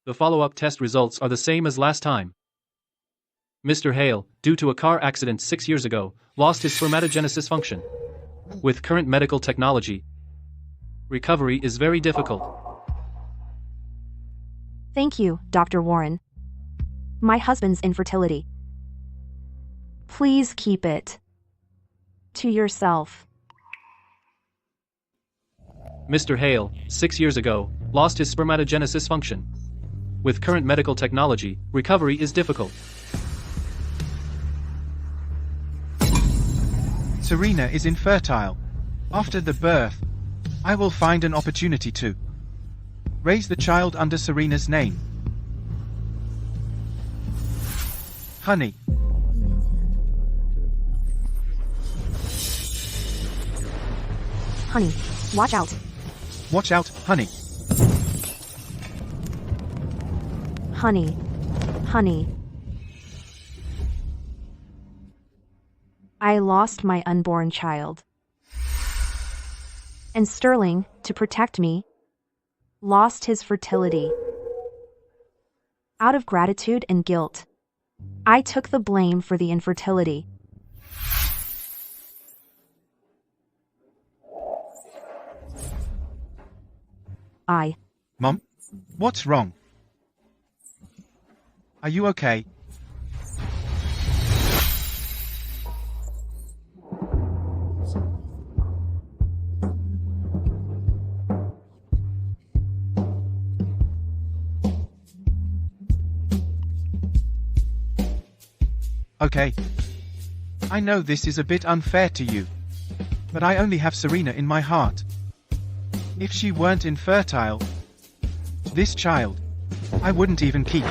The follow-up test results are the same as last time. Mr. Hale, due to a car accident 6 years ago, lost his spermatogenesis function. With current medical technology, recovery is very difficult. Thank you, Dr. Warren. My husband's infertility. Please keep it to yourself. Mr. Hale, 6 years ago, lost his spermatogenesis function. With current medical technology, recovery is difficult. Serena is infertile. After the birth, I will find an opportunity to raise the child under Serena's name. Honey. Honey, watch out. Watch out, honey. Honey. Honey. I lost my unborn child. And Sterling, to protect me, lost his fertility. Out of gratitude and guilt, I took the blame for the infertility. Mom? What's wrong? Are you okay? Okay. I know this is a bit unfair to you, but I only have Serena in my heart. If she weren't infertile, this child, I wouldn't even keep.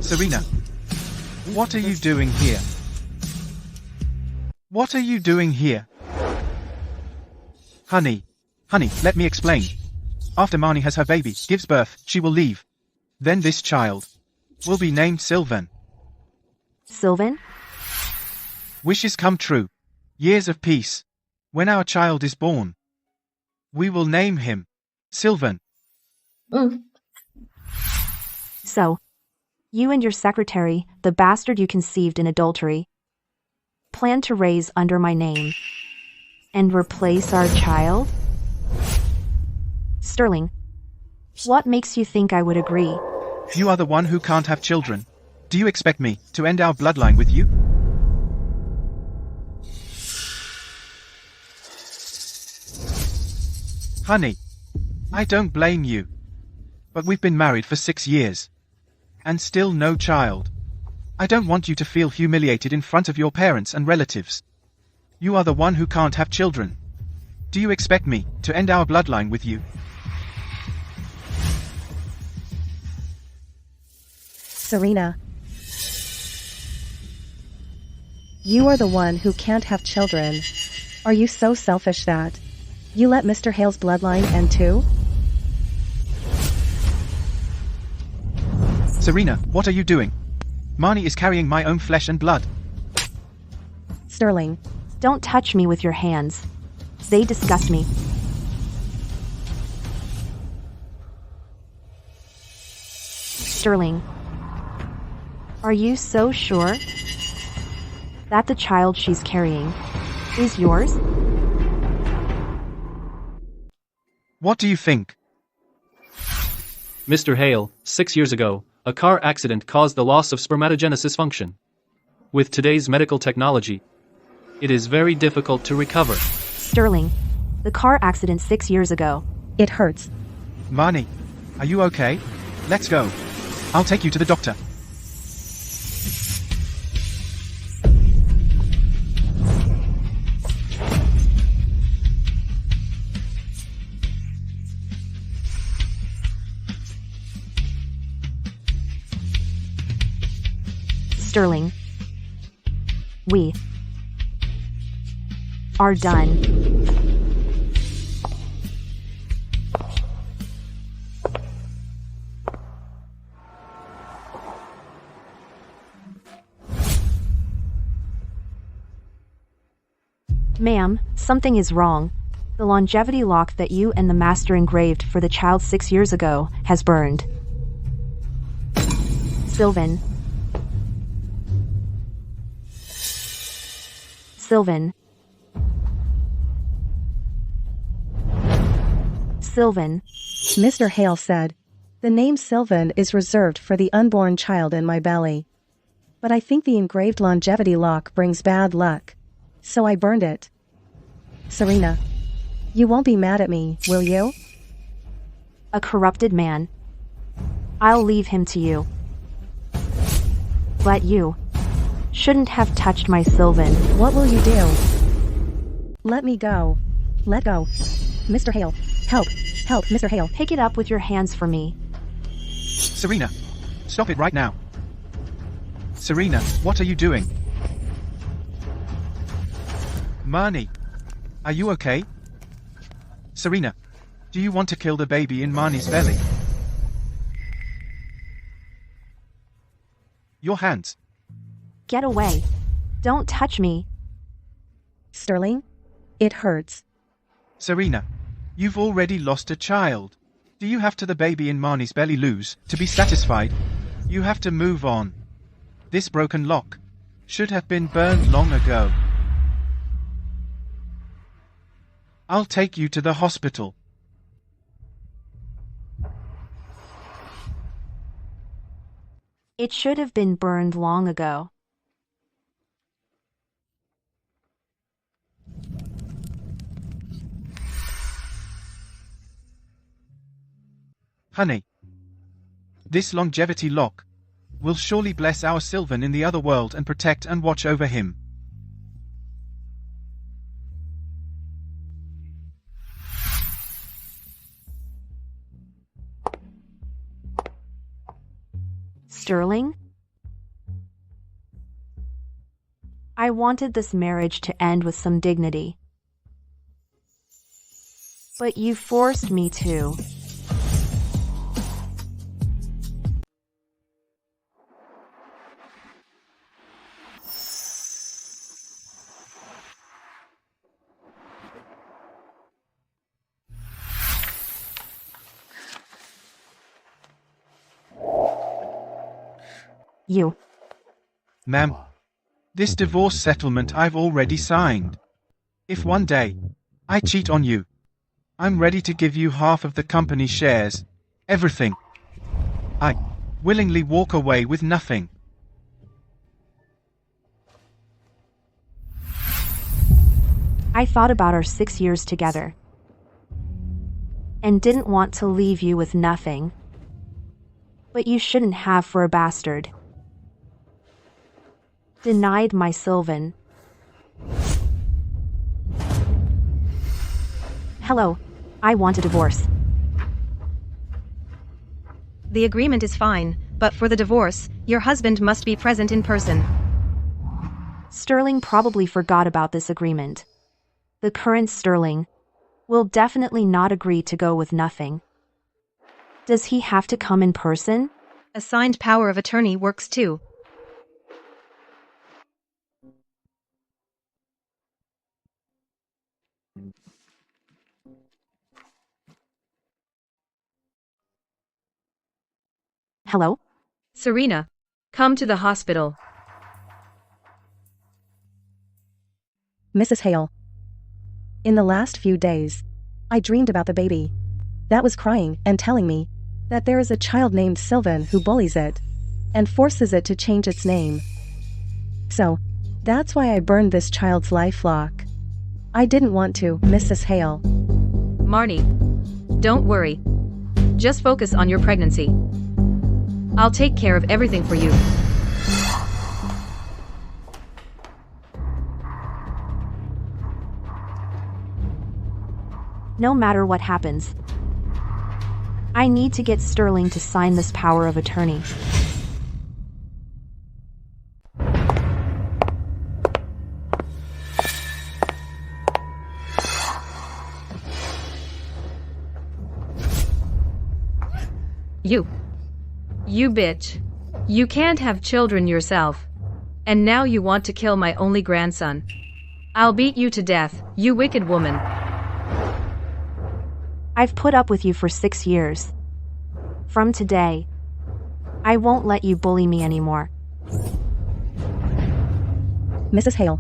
Serena, what are you doing here? What are you doing here? Honey, let me explain. After Marnie has her baby, gives birth, she will leave. Then this child will be named Sylvan. Sylvan? Wishes come true. Years of peace. When our child is born, we will name him Sylvan. So, you and your secretary, the bastard you conceived in adultery, plan to raise under my name and replace our child? Sterling, what makes you think I would agree? You are the one who can't have children. Do you expect me to end our bloodline with you? Honey, I don't blame you. But we've been married for 6 years. And still no child. I don't want you to feel humiliated in front of your parents and relatives. You are the one who can't have children. Do you expect me to end our bloodline with you? Serena, you are the one who can't have children. Are you so selfish that you let Mr. Hale's bloodline end too? Serena, what are you doing? Marnie is carrying my own flesh and blood. Sterling, Don't touch me with your hands. They disgust me. Sterling, are you so sure that the child she's carrying is yours? What do you think? Mr. Hale, 6 years ago, a car accident caused the loss of spermatogenesis function. With today's medical technology, it is very difficult to recover. Sterling, the car accident 6 years ago. it hurts. Marnie, are you okay? Let's go. I'll take you to the doctor. Sterling, we are done. Ma'am, something is wrong. The longevity lock that you and the master engraved for the child 6 years ago has burned. Sylvan. Sylvan. Sylvan. Mr. Hale said, "The name Sylvan is reserved for the unborn child in my belly. But I think the engraved longevity lock brings bad luck. So I burned it. Serena, you won't be mad at me, will you?" A corrupted man. I'll leave him to you. But you shouldn't have touched my Sylvan. What will you do? Let me go. Let go. Mr. Hale, help. Help, Mr. Hale. Pick it up with your hands for me. Serena, stop it right now. Serena, what are you doing? Marnie, are you okay? Serena, do you want to kill the baby in Marnie's belly? Your hands. Get away. Don't touch me. Sterling, it hurts. Serena, you've already lost a child. Do you have to the baby in Marnie's belly lose to be satisfied? You have to move on. This broken lock should have been burned long ago. I'll take you to the hospital. It should have been burned long ago. Honey, this longevity lock will surely bless our Sylvan in the other world and protect and watch over him. Sterling? I wanted this marriage to end with some dignity. But you forced me to. You. Ma'am, this divorce settlement I've already signed. If one day I cheat on you, I'm ready to give you half of the company shares. Everything. I willingly walk away with nothing. I thought about our 6 years together and didn't want to leave you with nothing. But you shouldn't have for a bastard. Denied my Sylvan. Hello, I want a divorce. The agreement is fine, but for the divorce, your husband must be present in person. Sterling probably forgot about this agreement. The current Sterling will definitely not agree to go with nothing. Does he have to come in person? A signed power of attorney works too. Hello? Serena, come to the hospital. Mrs. Hale. In the last few days, I dreamed about the baby that was crying and telling me that there is a child named Sylvan who bullies it and forces it to change its name. So, that's why I burned this child's life lock. I didn't want to, Mrs. Hale. Marnie, don't worry. Just focus on your pregnancy. I'll take care of everything for you. No matter what happens, I need to get Sterling to sign this power of attorney. You bitch. You can't have children yourself. And now you want to kill my only grandson. I'll beat you to death, you wicked woman. I've put up with you for 6 years. From today, I won't let you bully me anymore. Mrs. Hale.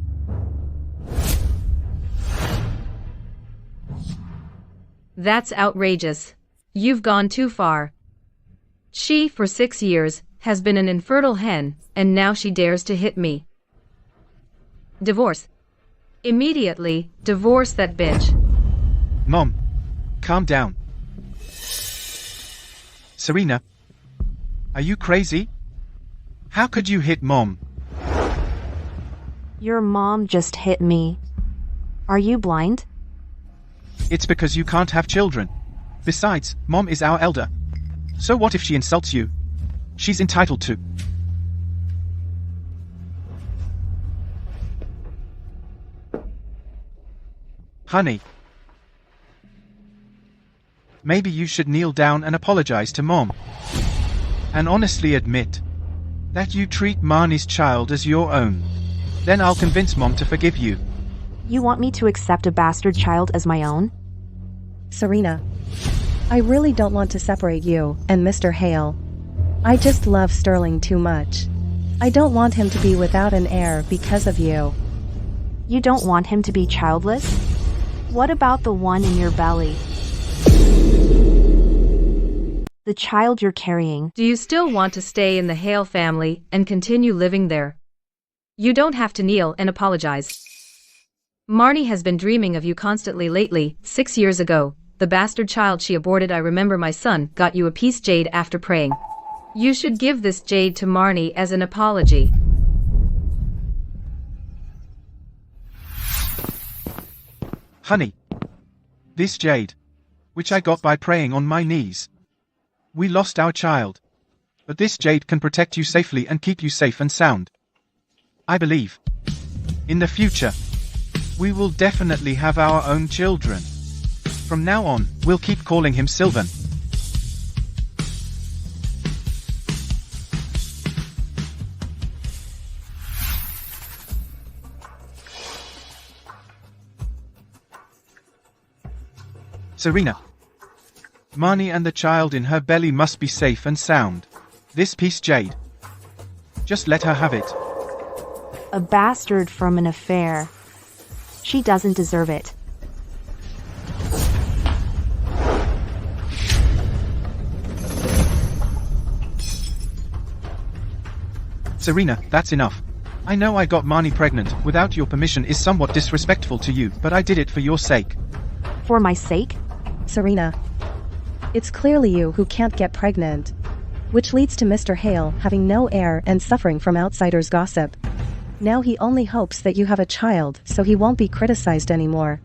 That's outrageous. You've gone too far. She, for 6 years, has been an infertile hen, and now she dares to hit me. Divorce. Immediately, divorce that bitch. Mom, calm down. Serena, are you crazy? How could you hit Mom? Your mom just hit me. Are you blind? It's because you can't have children. Besides, Mom is our elder. So what if she insults you? She's entitled to. Honey, maybe you should kneel down and apologize to Mom. And honestly admit that you treat Marnie's child as your own. Then I'll convince Mom to forgive you. You want me to accept a bastard child as my own? Serena. I really don't want to separate you and Mr. Hale. I just love Sterling too much. I don't want him to be without an heir because of you. You don't want him to be childless? What about the one in your belly? The child you're carrying. Do you still want to stay in the Hale family and continue living there? You don't have to kneel and apologize. Marnie has been dreaming of you constantly lately. 6 years ago, the bastard child she aborted, I remember my son, got you a piece jade after praying. You should give this jade to Marnie as an apology. Honey, this jade, which I got by praying on my knees. We lost our child. But this jade can protect you safely and keep you safe and sound. I believe. In the future, we will definitely have our own children. From now on, we'll keep calling him Sylvan. Serena. Marnie and the child in her belly must be safe and sound. This piece jade. Just let her have it. A bastard from an affair. She doesn't deserve it. Serena, that's enough. I know I got Marnie pregnant without your permission is somewhat disrespectful to you, but I did it for your sake. For my sake? Serena. It's clearly you who can't get pregnant. Which leads to Mr. Hale having no heir and suffering from outsiders' gossip. Now he only hopes that you have a child so he won't be criticized anymore.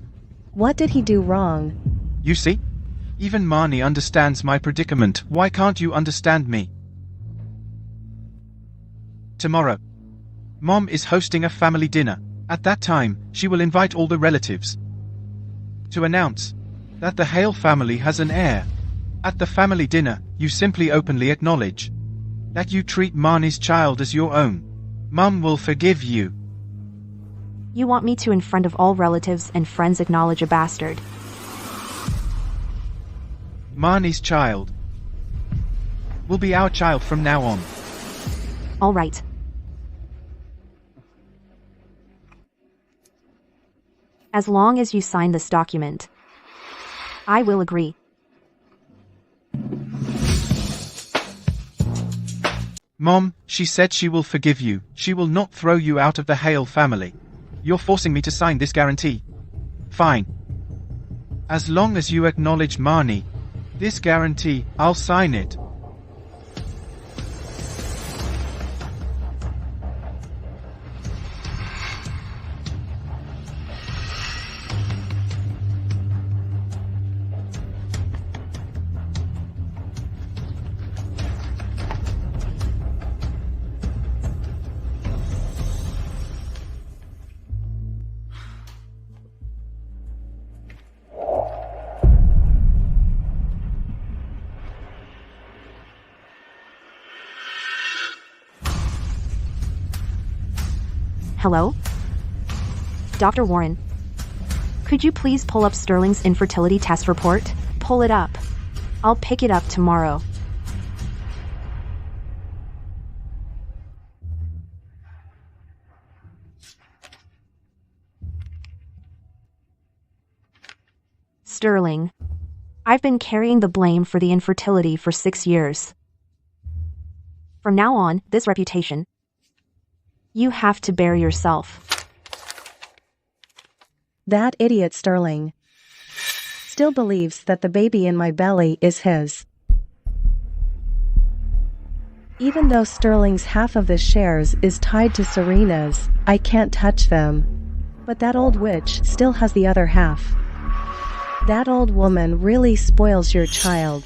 What did he do wrong? You see? Even Marnie understands my predicament. Why can't you understand me? Tomorrow, Mom is hosting a family dinner. At that time, she will invite all the relatives to announce that the Hale family has an heir. At the family dinner, you simply openly acknowledge that you treat Marnie's child as your own. Mom will forgive you. You want me to, in front of all relatives and friends, acknowledge a bastard? Marnie's child will be our child from now on. All right. As long as you sign this document, I will agree. Mom, she said she will forgive you. She will not throw you out of the Hale family. You're forcing me to sign this guarantee. Fine. As long as you acknowledge Marnie, this guarantee, I'll sign it. Hello? Dr. Warren, could you please pull up Sterling's infertility test report? Pull it up. I'll pick it up tomorrow. Sterling, I've been carrying the blame for the infertility for 6 years. From now on, this reputation, you have to bear yourself. That idiot Sterling still believes that the baby in my belly is his. Even though Sterling's half of the shares is tied to Serena's, I can't touch them. But that old witch still has the other half. That old woman really spoils your child.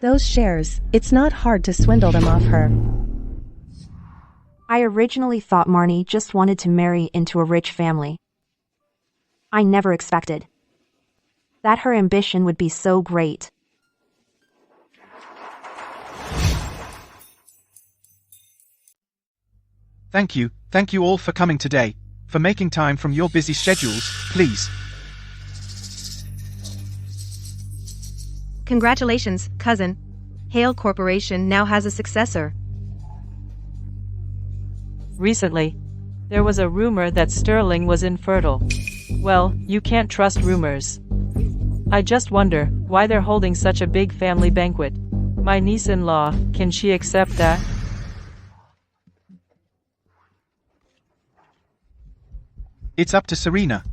Those shares, it's not hard to swindle them off her. I originally thought Marnie just wanted to marry into a rich family. I never expected that her ambition would be so great. Thank you all for coming today, for making time from your busy schedules, please. Congratulations, cousin. Heir Corporation now has a successor. Recently, there was a rumor that Sterling was infertile. Well, you can't trust rumors. I just wonder why they're holding such a big family banquet. My niece-in-law, can she accept that? It's up to Serena.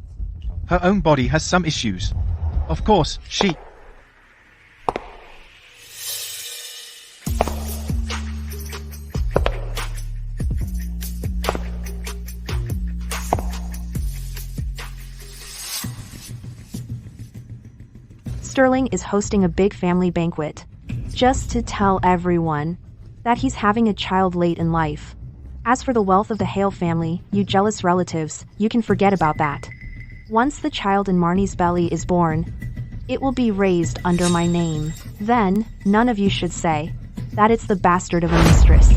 Her own body has some issues. Of course, she... Sterling is hosting a big family banquet, just to tell everyone that he's having a child late in life. As for the wealth of the Hale family, you jealous relatives, you can forget about that. Once the child in Marnie's belly is born, it will be raised under my name. Then, none of you should say that it's the bastard of a mistress.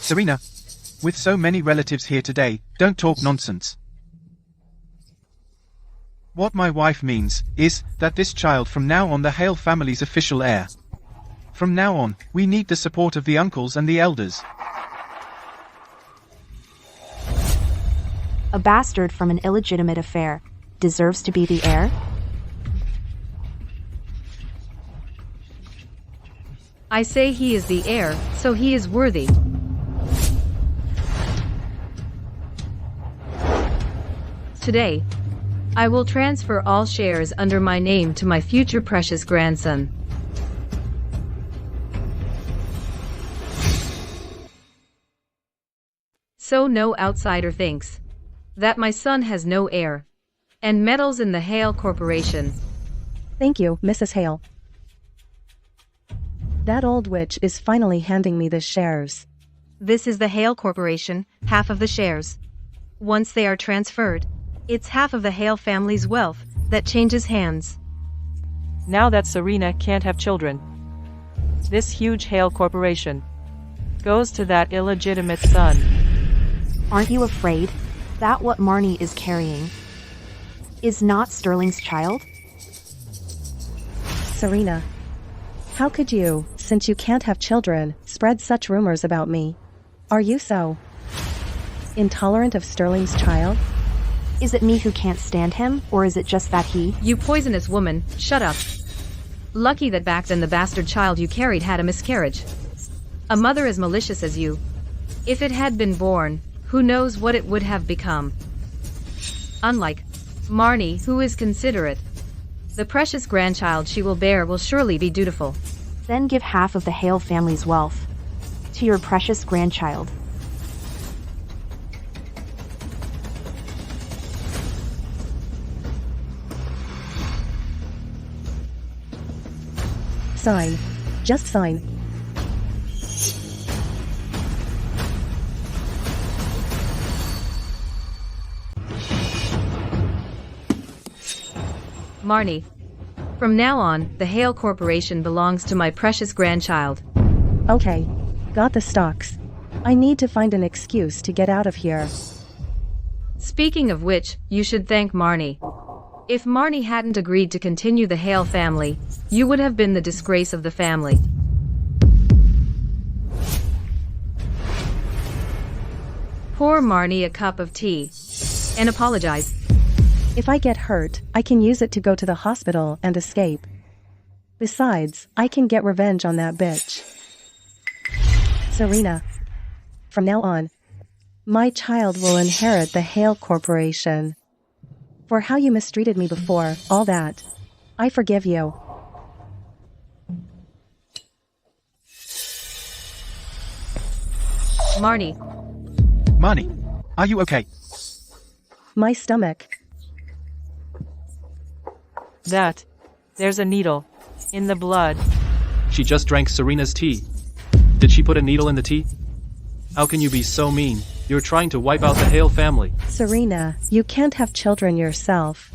Serena, with so many relatives here today, don't talk nonsense. What my wife means is that this child from now on the Hale family's official heir. From now on, we need the support of the uncles and the elders. A bastard from an illegitimate affair deserves to be the heir? I say he is the heir, so he is worthy. Today, I will transfer all shares under my name to my future precious grandson. So no outsider thinks that my son has no heir and meddles in the Hale Corporation. Thank you, Mrs. Hale. That old witch is finally handing me the shares. This is the Hale Corporation, half of the shares. Once they are transferred, it's half of the Hale family's wealth that changes hands. Now that Serena can't have children, this huge Hale Corporation goes to that illegitimate son. Aren't you afraid that what Marnie is carrying is not Sterling's child? Serena, how could you, since you can't have children, spread such rumors about me? Are you so intolerant of Sterling's child? Is it me who can't stand him, or is it just that he... You poisonous woman, shut up. Lucky that back then the bastard child you carried had a miscarriage. A mother as malicious as you. If it had been born, who knows what it would have become. Unlike Marnie, who is considerate, the precious grandchild she will bear will surely be dutiful. Then give half of the Hale family's wealth to your precious grandchild. Sign. Just sign. Marnie. From now on, the Hale Corporation belongs to my precious grandchild. Okay. Got the stocks. I need to find an excuse to get out of here. Speaking of which, you should thank Marnie. If Marnie hadn't agreed to continue the Hale family, you would have been the disgrace of the family. Pour Marnie a cup of tea. And apologize. If I get hurt, I can use it to go to the hospital and escape. Besides, I can get revenge on that bitch. Serena. From now on, my child will inherit the Hale Corporation. For how you mistreated me before, all that, I forgive you. Marnie. Marnie, are you okay? My stomach. There's a needle. In the blood. She just drank Serena's tea. Did she put a needle in the tea? How can you be so mean? You're trying to wipe out the Hale family. Serena, you can't have children yourself.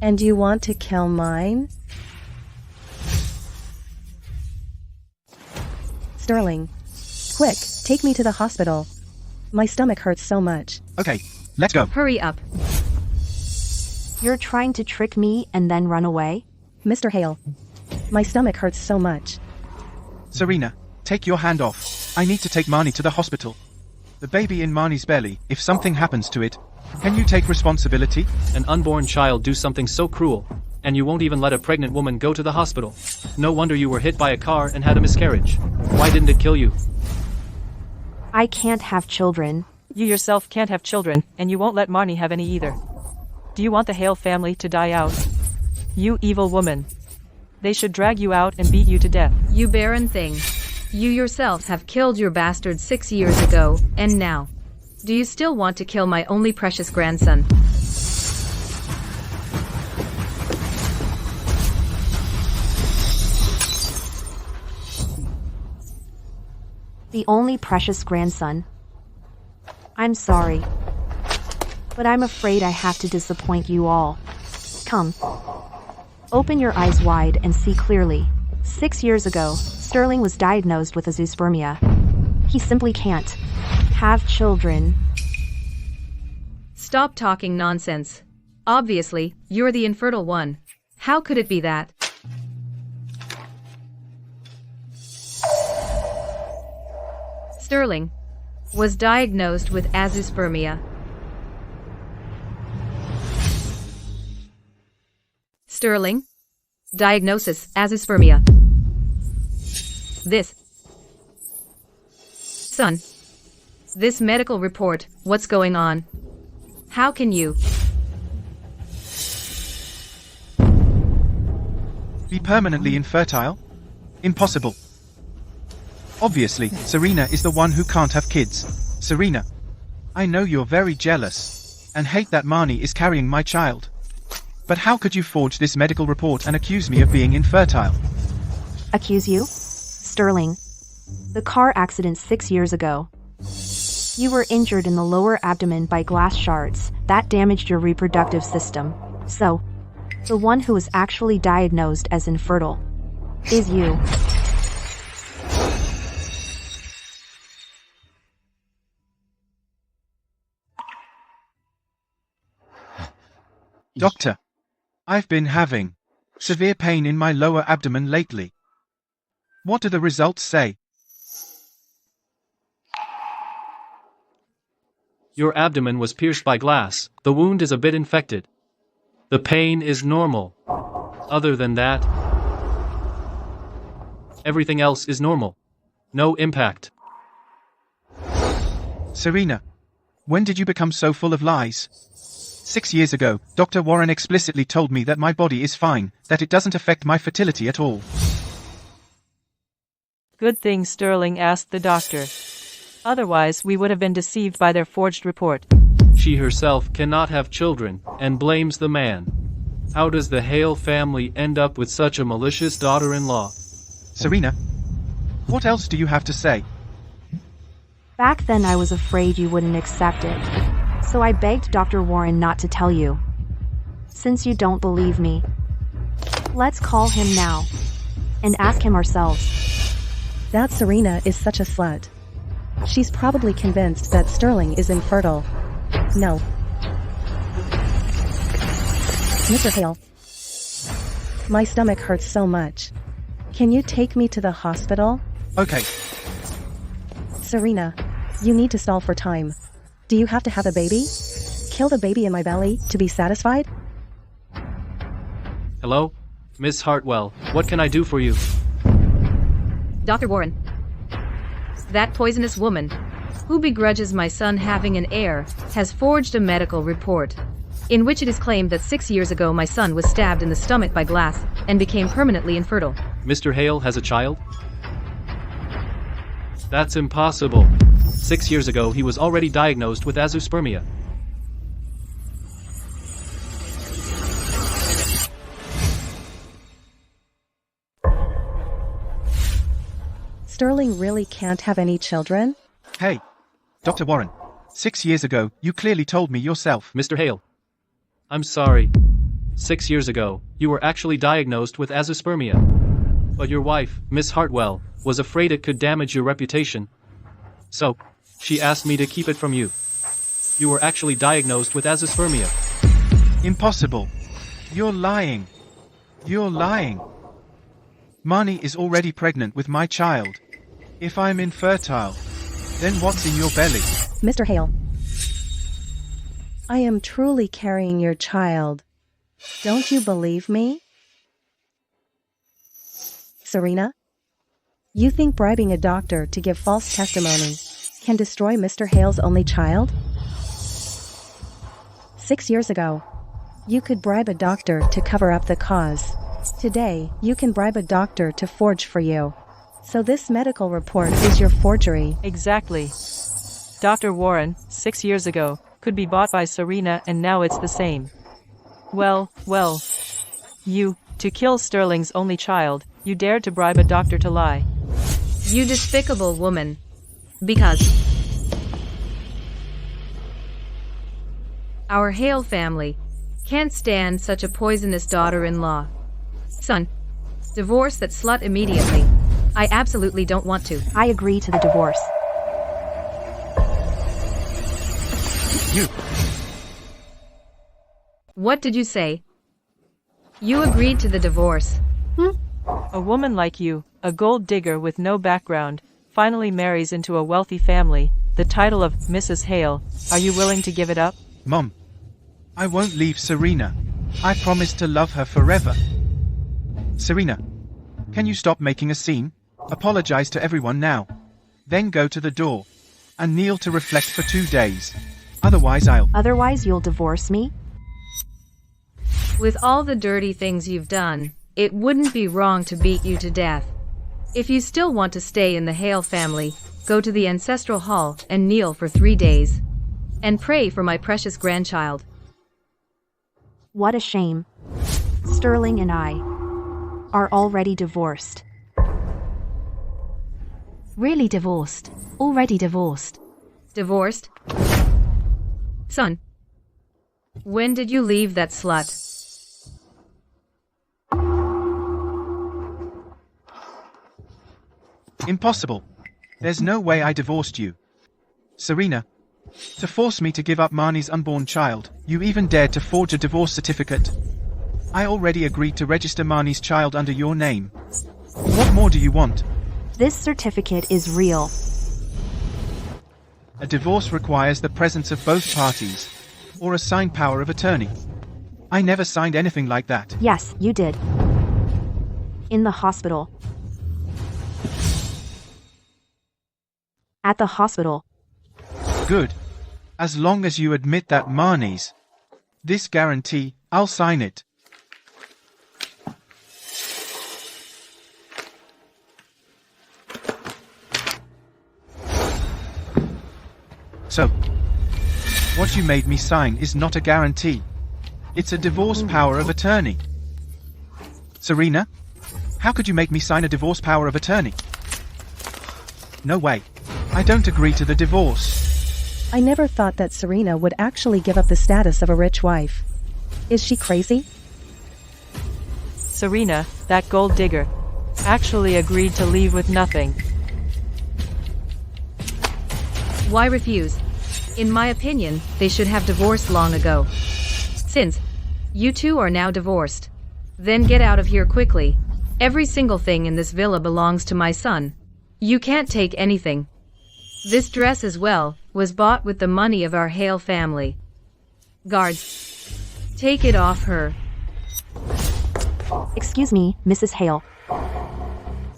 And you want to kill mine? Sterling. Quick, take me to the hospital. My stomach hurts so much. Okay, let's go. Hurry up. You're trying to trick me and then run away? Mr. Hale. My stomach hurts so much. Serena, take your hand off. I need to take Marnie to the hospital. The baby in Marnie's belly, if something happens to it, can you take responsibility? An unborn child do something so cruel, and you won't even let a pregnant woman go to the hospital. No wonder you were hit by a car and had a miscarriage. Why didn't it kill you? I can't have children. You yourself can't have children, and you won't let Marnie have any either. Do you want the Hale family to die out? You evil woman. They should drag you out and beat you to death. You barren thing. You yourselves have killed your bastard 6 years ago, and now. Do you still want to kill my only precious grandson? The only precious grandson. I'm sorry. But I'm afraid I have to disappoint you all. Come. Open your eyes wide and see clearly. 6 years ago, Sterling was diagnosed with azoospermia. He simply can't have children. Stop talking nonsense. Obviously, you're the infertile one. How could it be that? Sterling was diagnosed with azoospermia. Sterling. Diagnosis, azoospermia. This. Son. This medical report, what's going on? How can you Be permanently infertile? Impossible. Obviously, Serena is the one who can't have kids. Serena. I know you're very jealous. And hate that Marnie is carrying my child. But how could you forge this medical report and accuse me of being infertile? Accuse you? Sterling. The car accident 6 years ago. You were injured in the lower abdomen by glass shards that damaged your reproductive system. So, the one who was actually diagnosed as infertile is you. Doctor, I've been having severe pain in my lower abdomen lately. What do the results say? Your abdomen was pierced by glass. The wound is a bit infected. The pain is normal. Other than that, everything else is normal. No impact. Serena, when did you become so full of lies? 6 years ago, Dr. Warren explicitly told me that my body is fine, that it doesn't affect my fertility at all. Good thing Sterling asked the doctor. Otherwise, we would have been deceived by their forged report. She herself cannot have children, and blames the man. How does the Hale family end up with such a malicious daughter-in-law? Serena, what else do you have to say? Back then I was afraid you wouldn't accept it. So I begged Dr. Warren not to tell you. Since you don't believe me, let's call him now and ask him ourselves. That Serena is such a slut. She's probably convinced that Sterling is infertile. No. Mr. Hale. My stomach hurts so much. Can you take me to the hospital? Okay. Serena, you need to stall for time. Do you have to have a baby? Kill the baby in my belly to be satisfied? Hello? Miss Hartwell, what can I do for you? Dr. Warren. That poisonous woman, who begrudges my son having an heir, has forged a medical report, in which it is claimed that 6 years ago my son was stabbed in the stomach by glass and became permanently infertile. Mr. Hale has a child? That's impossible. 6 years ago he was already diagnosed with azoospermia. Sterling really can't have any children? Hey, Dr. Warren. 6 years ago, you clearly told me yourself. Mr. Hale. I'm sorry. 6 years ago, you were actually diagnosed with azoospermia. But your wife, Miss Hartwell, was afraid it could damage your reputation. So, she asked me to keep it from you. You were actually diagnosed with azoospermia. Impossible. You're lying. You're lying. Marnie is already pregnant with my child. If I'm infertile, then what's in your belly? Mr. Hale. I am truly carrying your child. Don't you believe me? Serena? You think bribing a doctor to give false testimony can destroy Mr. Hale's only child? 6 years ago, you could bribe a doctor to cover up the cause. Today, you can bribe a doctor to forge for you. So this medical report is your forgery. Exactly. Dr. Warren, 6 years ago, could be bought by Serena and now it's the same. Well, to kill Sterling's only child, you dared to bribe a doctor to lie. You despicable woman. Because our Hale family can't stand such a poisonous daughter-in-law. Son, divorce that slut immediately. I absolutely don't want to. I agree to the divorce. You. What did you say? You agreed to the divorce. A woman like you, a gold digger with no background, finally marries into a wealthy family, the title of Mrs. Hale. Are you willing to give it up? Mom. I won't leave Serena. I promise to love her forever. Serena, can you stop making a scene? Apologize to everyone now. Then go to the door. And kneel to reflect for 2 days. Otherwise you'll divorce me? With all the dirty things you've done, it wouldn't be wrong to beat you to death. If you still want to stay in the Hale family, go to the ancestral hall and kneel for 3 days. And pray for my precious grandchild. What a shame. Sterling and I are already divorced. Really divorced? Already divorced? Divorced? Son, when did you leave that slut? Impossible. There's no way I divorced you. Serena, to force me to give up Marnie's unborn child, you even dared to forge a divorce certificate. I already agreed to register Marnie's child under your name. What more do you want? This certificate is real. A divorce requires the presence of both parties, or a signed power of attorney. I never signed anything like that. Yes, you did. In the hospital. At the hospital. Good. As long as you admit that Marnie's. This guarantee, I'll sign it. So, what you made me sign is not a guarantee. It's a divorce power of attorney. Serena, how could you make me sign a divorce power of attorney? No way. I don't agree to the divorce. I never thought that Serena would actually give up the status of a rich wife. Is she crazy? Serena, that gold digger, actually agreed to leave with nothing. Why refuse? In my opinion, they should have divorced long ago. Since you two are now divorced, then get out of here quickly. Every single thing in this villa belongs to my son. You can't take anything. This dress as well was bought with the money of our Hale family. Guards, take it off her. Excuse me, Mrs. Hale.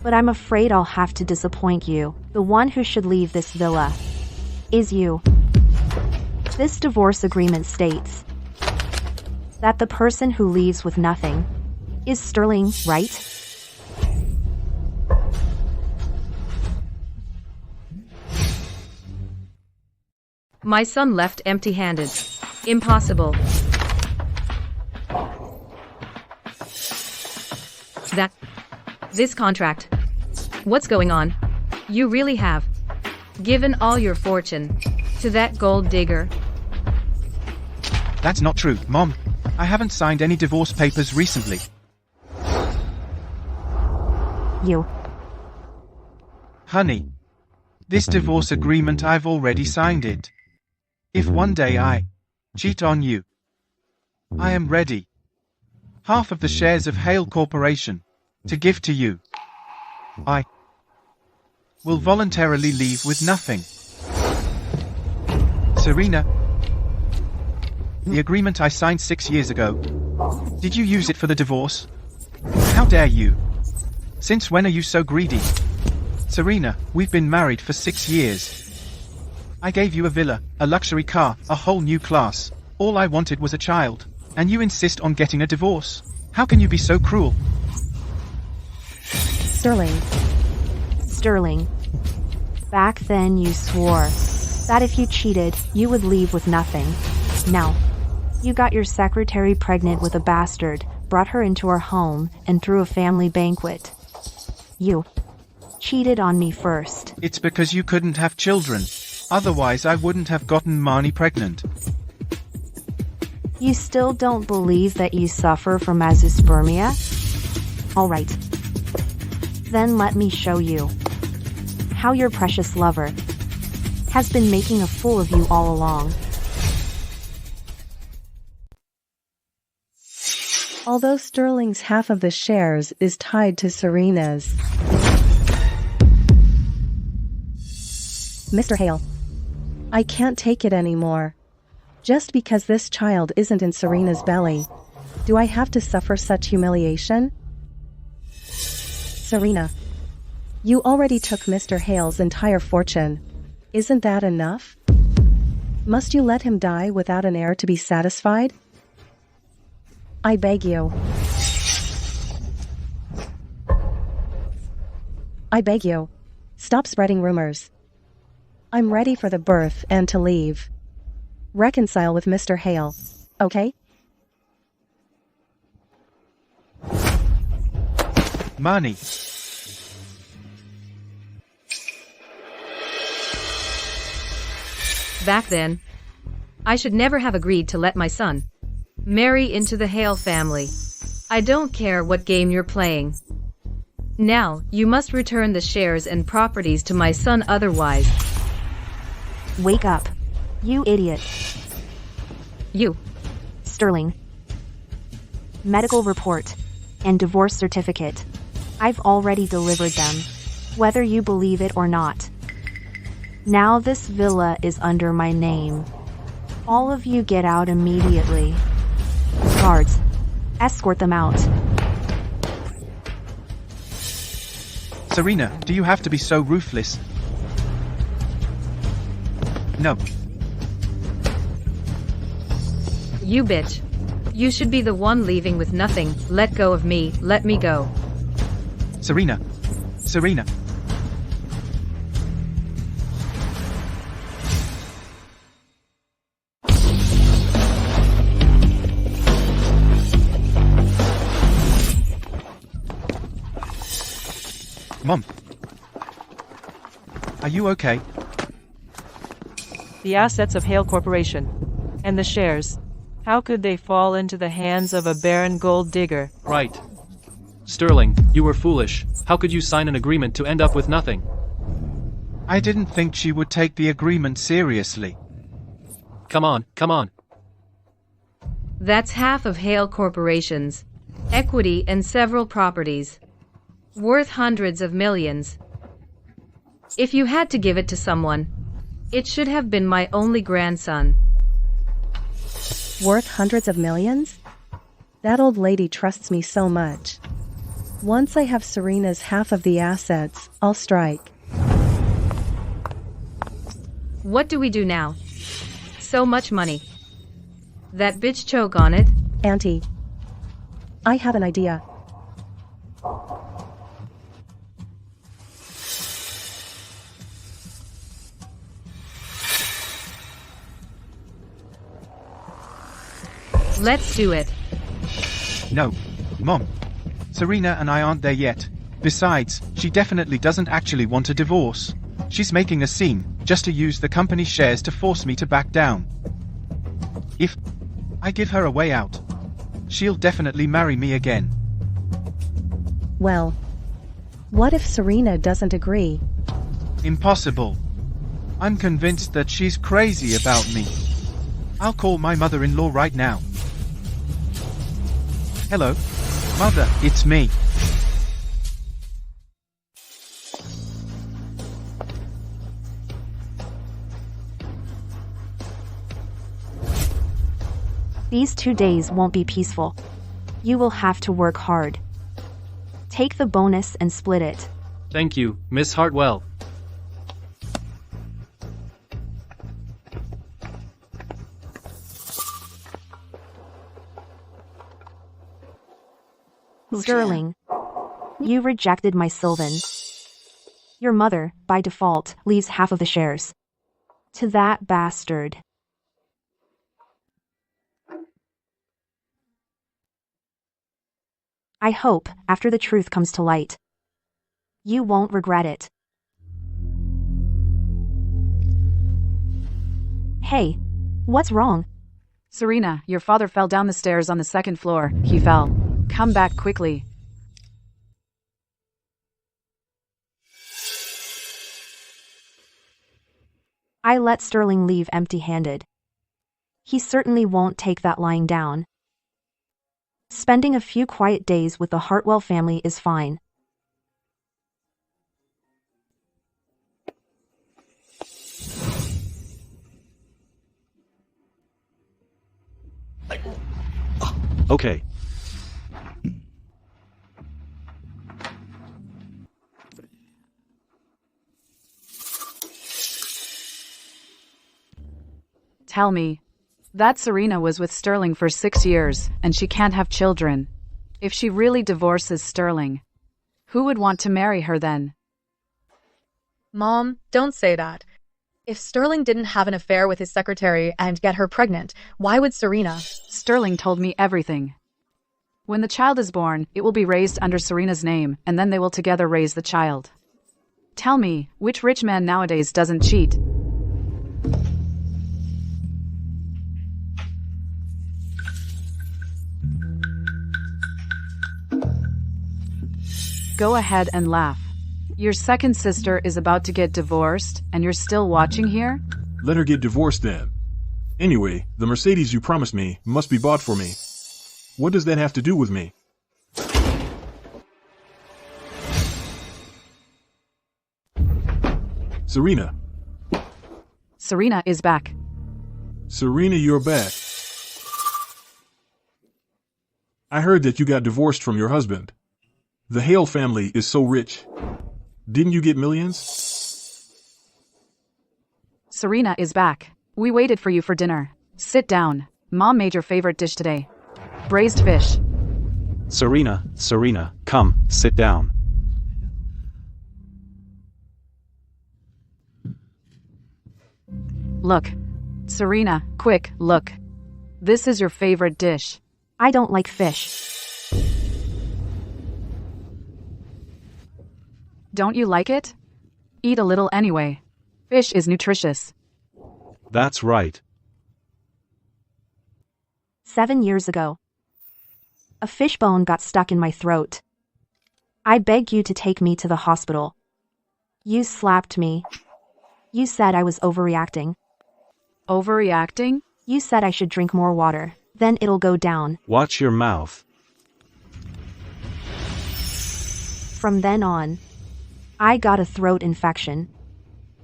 But I'm afraid I'll have to disappoint you. The one who should leave this villa is you. This divorce agreement states that the person who leaves with nothing is Sterling, right? My son left empty-handed. Impossible. This contract. What's going on? You really have given all your fortune to that gold digger? That's not true, Mom. I haven't signed any divorce papers recently. You. Honey, this divorce agreement, I've already signed it. If one day I cheat on you, I am ready. Half of the shares of Hale Corporation to give to you. I will voluntarily leave with nothing. Serena, the agreement I signed 6 years ago, did you use it for the divorce? How dare you? Since when are you so greedy? Serena, we've been married for 6 years. I gave you a villa, a luxury car, a whole new class. All I wanted was a child, and you insist on getting a divorce. How can you be so cruel? Sterling. Sterling. Back then you swore that if you cheated, you would leave with nothing. Now, you got your secretary pregnant with a bastard, brought her into our home, and threw a family banquet. You cheated on me first. It's because you couldn't have children. Otherwise I wouldn't have gotten Marnie pregnant. You still don't believe that you suffer from azoospermia? Alright. Then let me show you how your precious lover has been making a fool of you all along. Although Sterling's half of the shares is tied to Serena's. Mr. Hale, I can't take it anymore. Just because this child isn't in Serena's belly, do I have to suffer such humiliation? Serena, you already took Mr. Hale's entire fortune. Isn't that enough? Must you let him die without an heir to be satisfied? I beg you. I beg you. Stop spreading rumors. I'm ready for the birth and to leave. Reconcile with Mr. Hale, okay? Marnie. Back then, I should never have agreed to let my son marry into the Hale family. I don't care what game you're playing. Now, you must return the shares and properties to my son, otherwise. Wake up, you idiot. You. Sterling. Medical report and divorce certificate. I've already delivered them, whether you believe it or not. Now this villa is under my name. All of you get out immediately. Guards, escort them out. Serena, do you have to be so ruthless? No. You bitch. You should be the one leaving with nothing. Let go of me. Let me go. Serena. Serena. Mom. Are you okay? The assets of Hale Corporation and the shares. How could they fall into the hands of a barren gold digger? Right. Sterling, you were foolish. How could you sign an agreement to end up with nothing? I didn't think she would take the agreement seriously. Come on, come on. That's half of Heir Corporation's equity and several properties, worth hundreds of millions. If you had to give it to someone, it should have been my only grandson. Worth hundreds of millions? That old lady trusts me so much. Once I have Serena's half of the assets, I'll strike. What do we do now? So much money. That bitch choke on it. Auntie, I have an idea. Let's do it. No, Mom. Serena and I aren't there yet. Besides, she definitely doesn't actually want a divorce. She's making a scene, just to use the company's shares to force me to back down. If I give her a way out, she'll definitely marry me again. Well, what if Serena doesn't agree? Impossible. I'm convinced that she's crazy about me. I'll call my mother-in-law right now. Hello? Mother, it's me. These 2 days won't be peaceful. You will have to work hard. Take the bonus and split it. Thank you, Miss Hartwell. Sterling, you rejected my Sylvan. Your mother, by default, leaves half of the shares to that bastard. I hope, after the truth comes to light, you won't regret it. Hey, what's wrong? Serena, your father fell down the stairs on the second floor. He fell. Come back quickly. I let Sterling leave empty-handed. He certainly won't take that lying down. Spending a few quiet days with the Hartwell family is fine. Okay. Tell me. That Serena was with Sterling for 6 years, and she can't have children. If she really divorces Sterling, who would want to marry her then? Mom, don't say that. If Sterling didn't have an affair with his secretary and get her pregnant, why would Serena? Sterling told me everything. When the child is born, it will be raised under Serena's name, and then they will together raise the child. Tell me, which rich man nowadays doesn't cheat? Go ahead and laugh. Your second sister is about to get divorced, and you're still watching here? Let her get divorced then. Anyway, the Mercedes you promised me must be bought for me. What does that have to do with me? Serena. Serena is back. Serena, you're back. I heard that you got divorced from your husband. The Hale family is so rich. Didn't you get millions? Serena is back. We waited for you for dinner. Sit down. Mom made your favorite dish today. Braised fish. Serena, come, sit down. Look. Serena, quick, look. This is your favorite dish. I don't like fish. Don't you like it? Eat a little anyway. Fish is nutritious. That's right. 7 years ago, a fishbone got stuck in my throat. I beg you to take me to the hospital. You slapped me, You said I was overreacting. Overreacting? You said I should drink more water. Then it'll go down. Watch your mouth. From then on, I got a throat infection.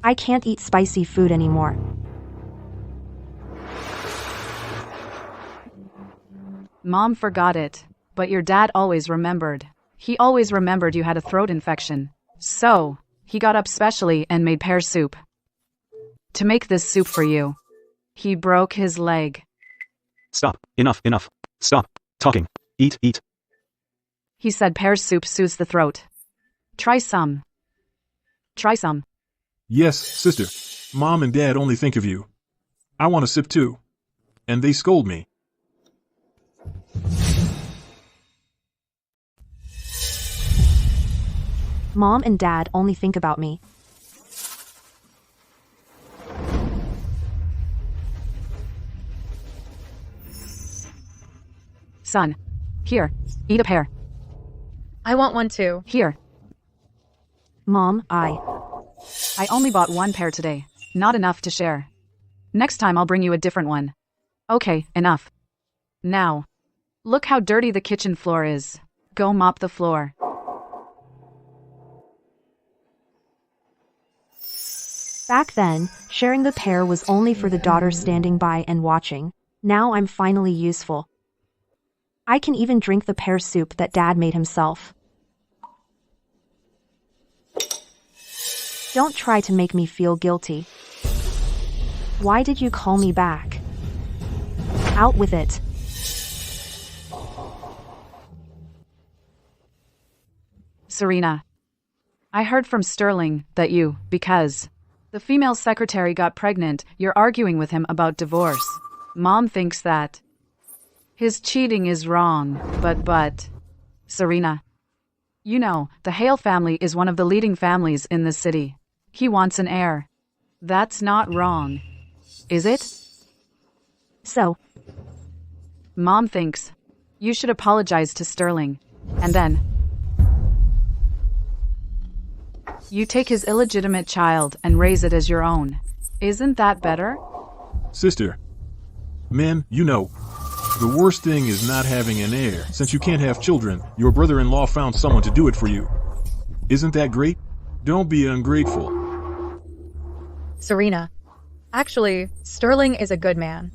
I can't eat spicy food anymore. Mom forgot it, but your dad always remembered. He always remembered you had a throat infection. So, he got up specially and made pear soup. To make this soup for you. He broke his leg. Stop. Enough. Stop talking. Eat. He said pear soup soothes the throat. Try some. Yes, sister. Mom and Dad only think of you. I want a sip too. And they scold me. Mom and Dad only think about me. Son. Here. Eat a pear. I want one too. Here. Mom, I only bought one pear today. Not enough to share. Next time I'll bring you a different one. Okay, enough. Now. Look how dirty the kitchen floor is. Go mop the floor. Back then, sharing the pear was only for the daughter standing by and watching. Now I'm finally useful. I can even drink the pear soup that Dad made himself. Don't try to make me feel guilty. Why did you call me back? Out with it. Serena. I heard from Sterling that because the female secretary got pregnant, you're arguing with him about divorce. Mom thinks that his cheating is wrong, but, Serena. You know, the Hale family is one of the leading families in the city. He wants an heir. That's not wrong. Is it? So, Mom thinks you should apologize to Sterling, and then you take his illegitimate child and raise it as your own. Isn't that better? Sister. Men, you know, the worst thing is not having an heir. Since you can't have children, your brother-in-law found someone to do it for you. Isn't that great? Don't be ungrateful. Serena. Actually, Sterling is a good man.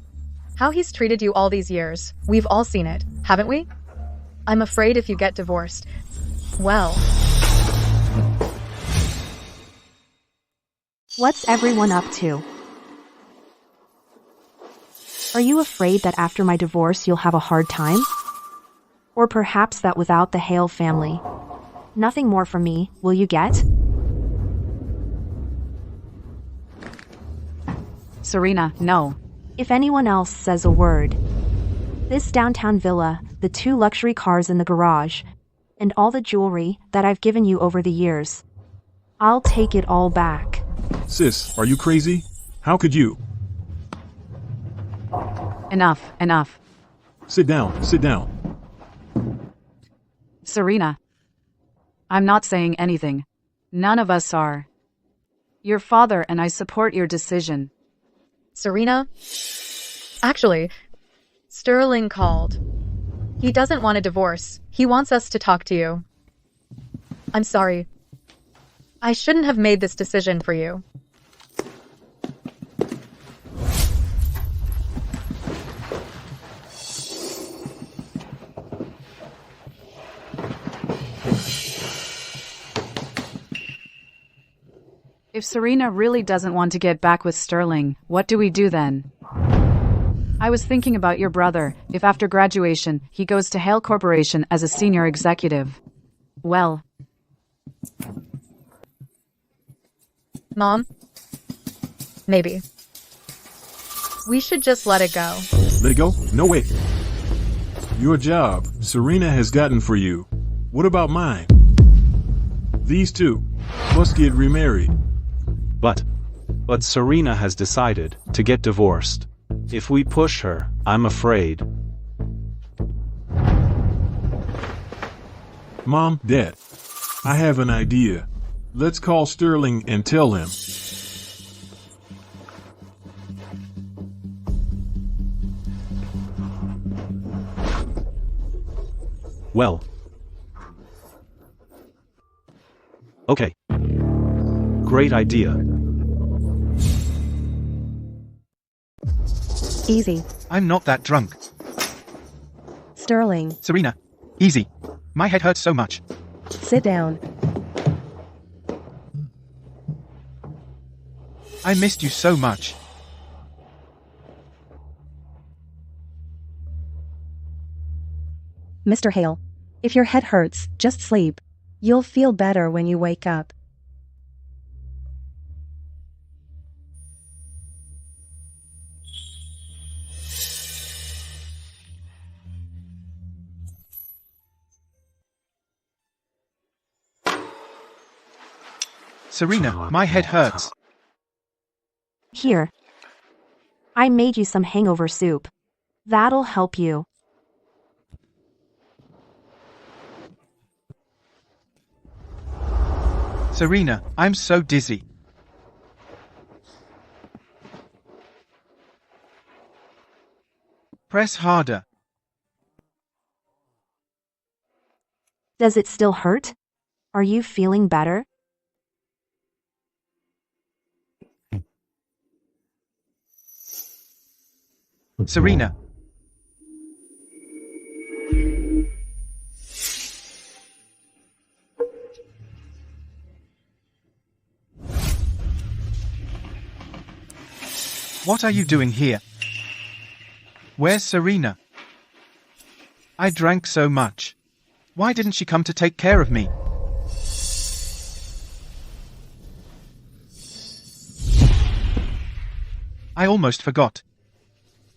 How he's treated you all these years, we've all seen it, haven't we? I'm afraid if you get divorced, well... What's everyone up to? Are you afraid that after my divorce you'll have a hard time? Or perhaps that without the Hale family, nothing more from me will you get? Serena, no. If anyone else says a word, this downtown villa, the 2 luxury cars in the garage, and all the jewelry that I've given you over the years, I'll take it all back. Sis, are you crazy? How could you? Enough. Sit down. Serena. I'm not saying anything. None of us are. Your father and I support your decision. Serena? Actually, Sterling called. He doesn't want a divorce. He wants us to talk to you. I'm sorry. I shouldn't have made this decision for you. If Serena really doesn't want to get back with Sterling, what do we do then? I was thinking about your brother, if after graduation he goes to Hale Corporation as a senior executive. Well... Mom? Maybe. We should just let it go. Let it go? No way. Your job, Serena has gotten for you. What about mine? These two must get remarried. But Serena has decided to get divorced. If we push her, I'm afraid. Mom, Dad, I have an idea. Let's call Sterling and tell him. Well. Okay. Great idea. Easy. I'm not that drunk. Sterling, Serena, easy. My head hurts so much. sit down. I missed you so much. Mr. Hale, if your head hurts, just sleep. You'll feel better when you wake up. Serena, my head hurts. Here. I made you some hangover soup. That'll help you. Serena, I'm so dizzy. Press harder. Does it still hurt? Are you feeling better? Serena. What are you doing here? Where's Serena? I drank so much. Why didn't she come to take care of me? I almost forgot.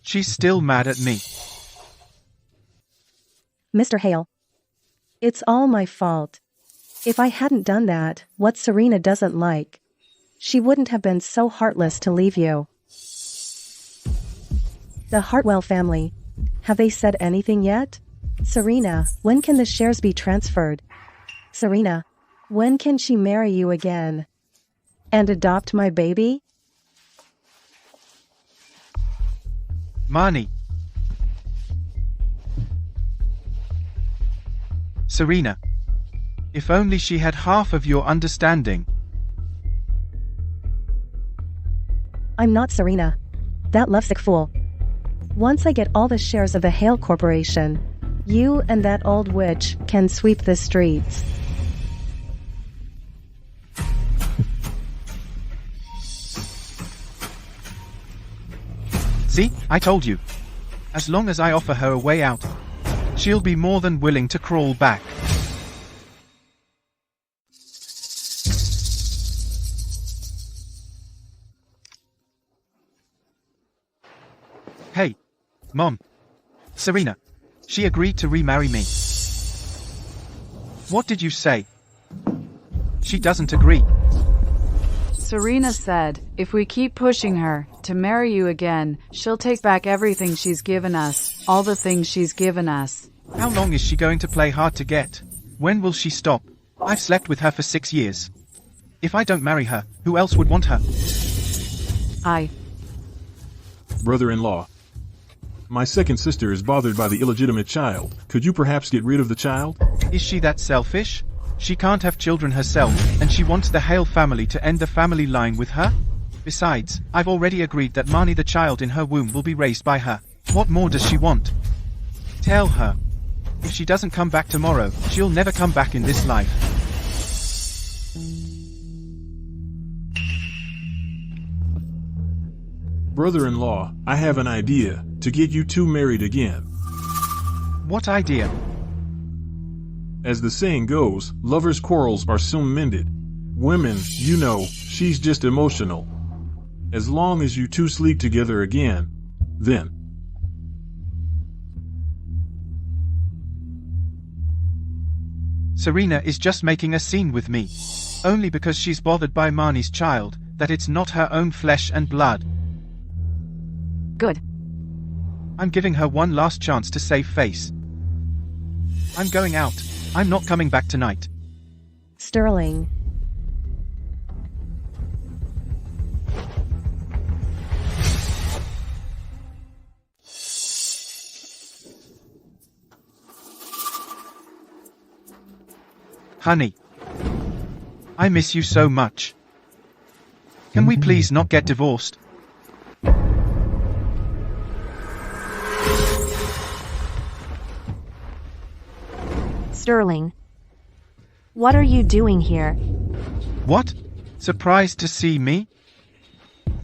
She's still mad at me. Mr. Hale, it's all my fault. If I hadn't done that, what Serena doesn't like, she wouldn't have been so heartless to leave you. The Hartwell family, have they said anything yet? Serena, when can the shares be transferred? Serena, when can she marry you again? And adopt my baby? Marnie. Serena. If only she had half of your understanding. I'm not Serena. That lovesick fool. Once I get all the shares of the Hale Corporation, you and that old witch can sweep the streets. See, I told you. As long as I offer her a way out, she'll be more than willing to crawl back. Hey, Mom. Serena. She agreed to remarry me. What did you say? She doesn't agree. Serena said, if we keep pushing her to marry you again, she'll take back everything she's given us, all the things she's given us. How long is she going to play hard to get? When will she stop? I've slept with her for 6 years. If I don't marry her, who else would want her? Brother-in-law. My second sister is bothered by the illegitimate child. Could you perhaps get rid of the child? Is she that selfish? She can't have children herself, and she wants the Hale family to end the family line with her? Besides, I've already agreed that Marnie the child in her womb will be raised by her. What more does she want? Tell her. If she doesn't come back tomorrow, she'll never come back in this life. Brother-in-law, I have an idea to get you two married again. What idea? As the saying goes, lovers' quarrels are soon mended. Women, you know, she's just emotional. As long as you two sleep together again, then. Serena is just making a scene with me. Only because she's bothered by Marnie's child, that it's not her own flesh and blood. Good. I'm giving her one last chance to save face. I'm going out. I'm not coming back tonight. Sterling. Honey. I miss you so much. Can we please not get divorced? Sterling. What are you doing here? What? Surprised to see me?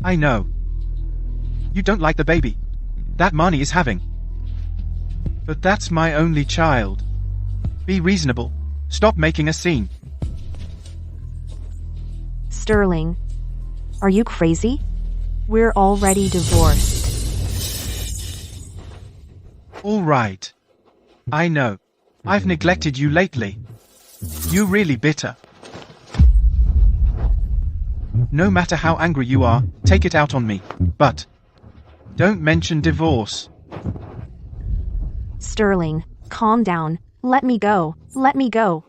I know. You don't like the baby that Marnie is having. But that's my only child. Be reasonable. Stop making a scene. Sterling. Are you crazy? We're already divorced. All right. I know. I've neglected you lately. You're really bitter. No matter how angry you are, take it out on me. But don't mention divorce. Sterling, calm down. Let me go. Let me go.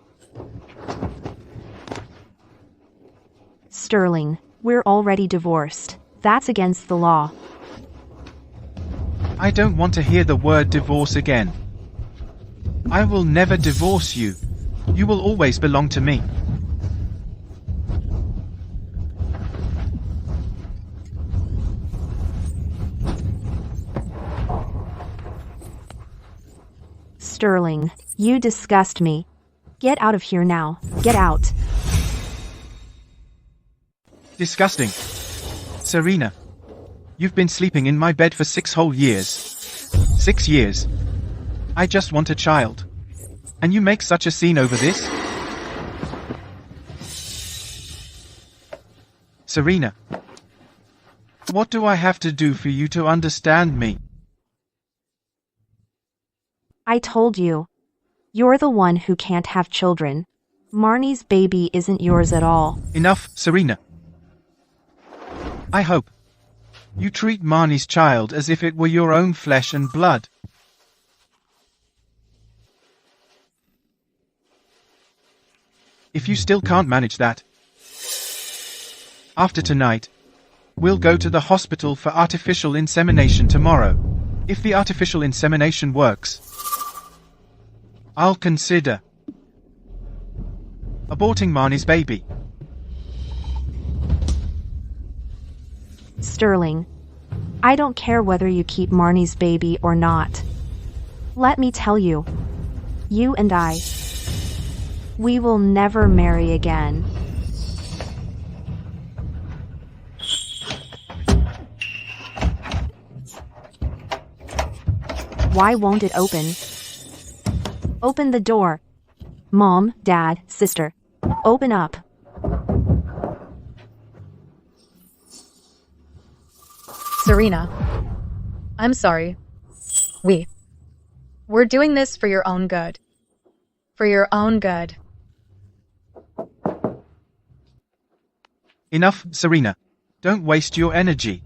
Sterling, we're already divorced. That's against the law. I don't want to hear the word divorce again. I will never divorce you. You will always belong to me. Sterling, you disgust me. Get out of here now. Get out. Disgusting. Serena. You've been sleeping in my bed for 6 whole years. 6 years. I just want a child. And you make such a scene over this? Serena. What do I have to do for you to understand me? I told you. You're the one who can't have children. Marnie's baby isn't yours at all. Enough, Serena. I hope you treat Marnie's child as if it were your own flesh and blood. If you still can't manage that, after tonight, we'll go to the hospital for artificial insemination tomorrow. If the artificial insemination works, I'll consider aborting Marnie's baby. Sterling, I don't care whether you keep Marnie's baby or not. Let me tell you, you and I, we will never marry again. Why won't it open? Open the door. Mom, Dad, sister. Open up. Serena, I'm sorry. We're doing this for your own good. For your own good. Enough, Serena. Don't waste your energy.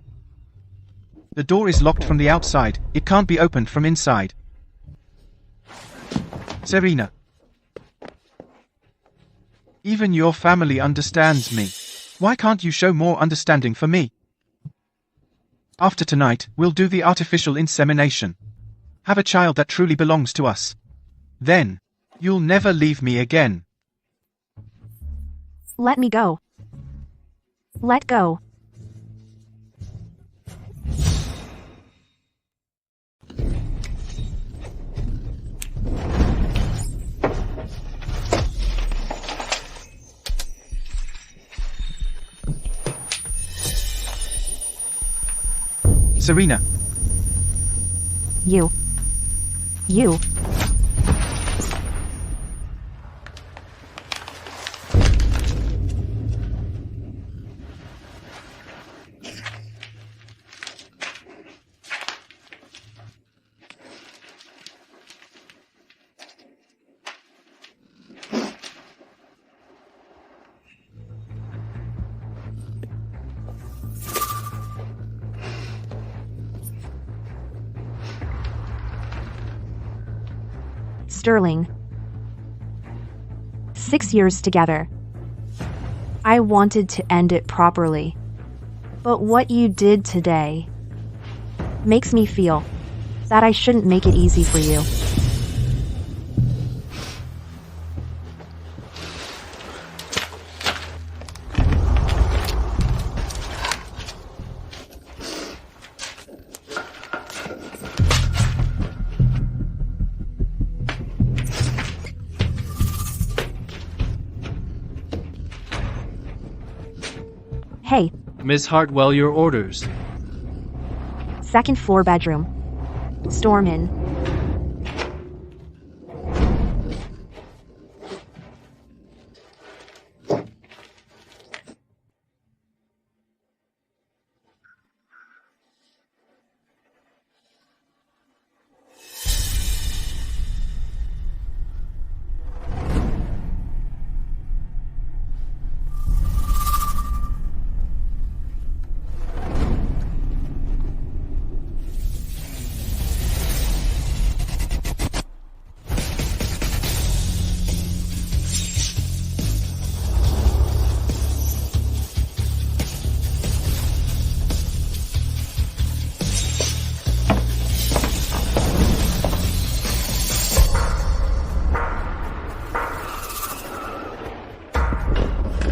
The door is locked from the outside. It can't be opened from inside. Serena. Even your family understands me. Why can't you show more understanding for me? After tonight, we'll do the artificial insemination. Have a child that truly belongs to us. Then, you'll never leave me again. Let me go. Let go. Serena. You. Sterling. 6 years together. I wanted to end it properly. But what you did today makes me feel that I shouldn't make it easy for you. Hey, Miss Hartwell, your orders. second floor bedroom. Storm in.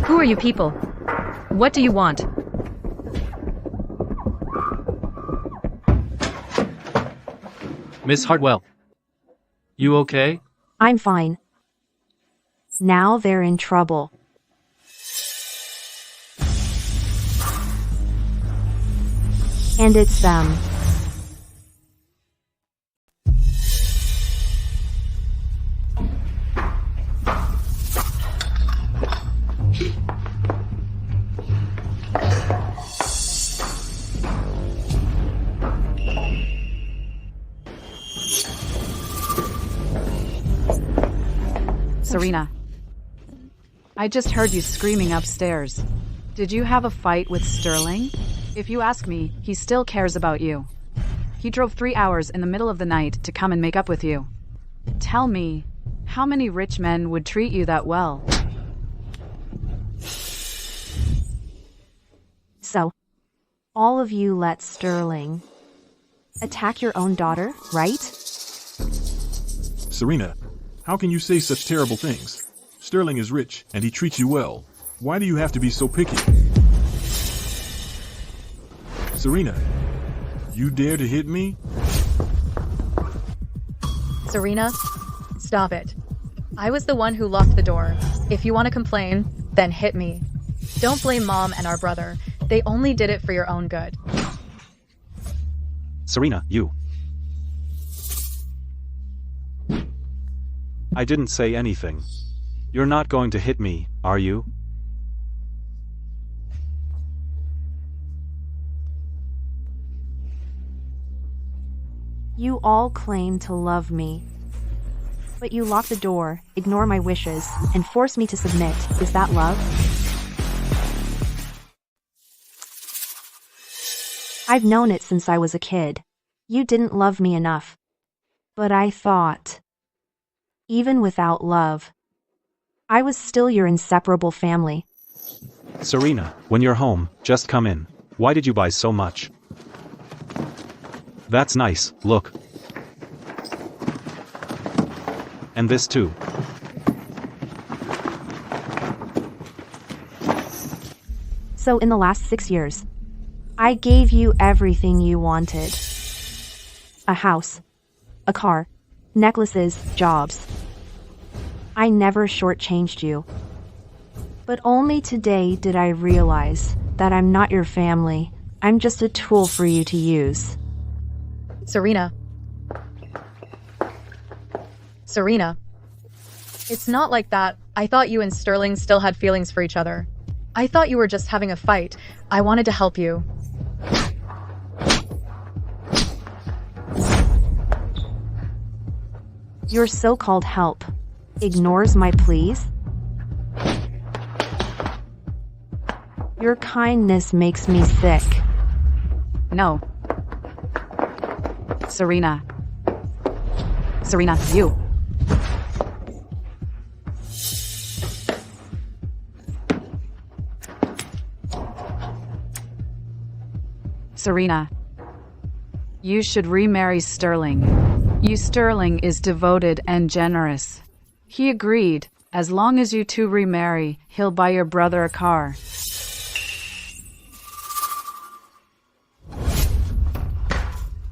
Who are you people? What do you want? Miss Hartwell. You okay? I'm fine. Now they're in trouble. And it's them. Serena. I just heard you screaming upstairs. Did you have a fight with Sterling? If you ask me, he still cares about you. He drove 3 hours in the middle of the night to come and make up with you. Tell me, how many rich men would treat you that well? So, all of you let Sterling attack your own daughter, right? Serena, how can you say such terrible things? Sterling is rich, and he treats you well. Why do you have to be so picky? Serena, you dare to hit me? Serena, stop it. I was the one who locked the door. If you want to complain, then hit me. Don't blame Mom and our brother. They only did it for your own good. Serena, you. I didn't say anything. You're not going to hit me, are you? You all claim to love me. But you lock the door, ignore my wishes, and force me to submit. Is that love? I've known it since I was a kid. You didn't love me enough. But I thought, even without love, I was still your inseparable family. Serena, when you're home, just come in. Why did you buy so much? That's nice, look. And this too. So in the last 6 years, I gave you everything you wanted. A house, a car, necklaces, jobs. I never shortchanged you. But only today did I realize that I'm not your family. I'm just a tool for you to use. Serena. Serena. It's not like that. I thought you and Sterling still had feelings for each other. I thought you were just having a fight. I wanted to help you. Your so-called help ignores my pleas? Your kindness makes me sick. No. Serena. Serena, you. Serena. You should remarry Sterling. Sterling is devoted and generous. He agreed, as long as you two remarry, he'll buy your brother a car.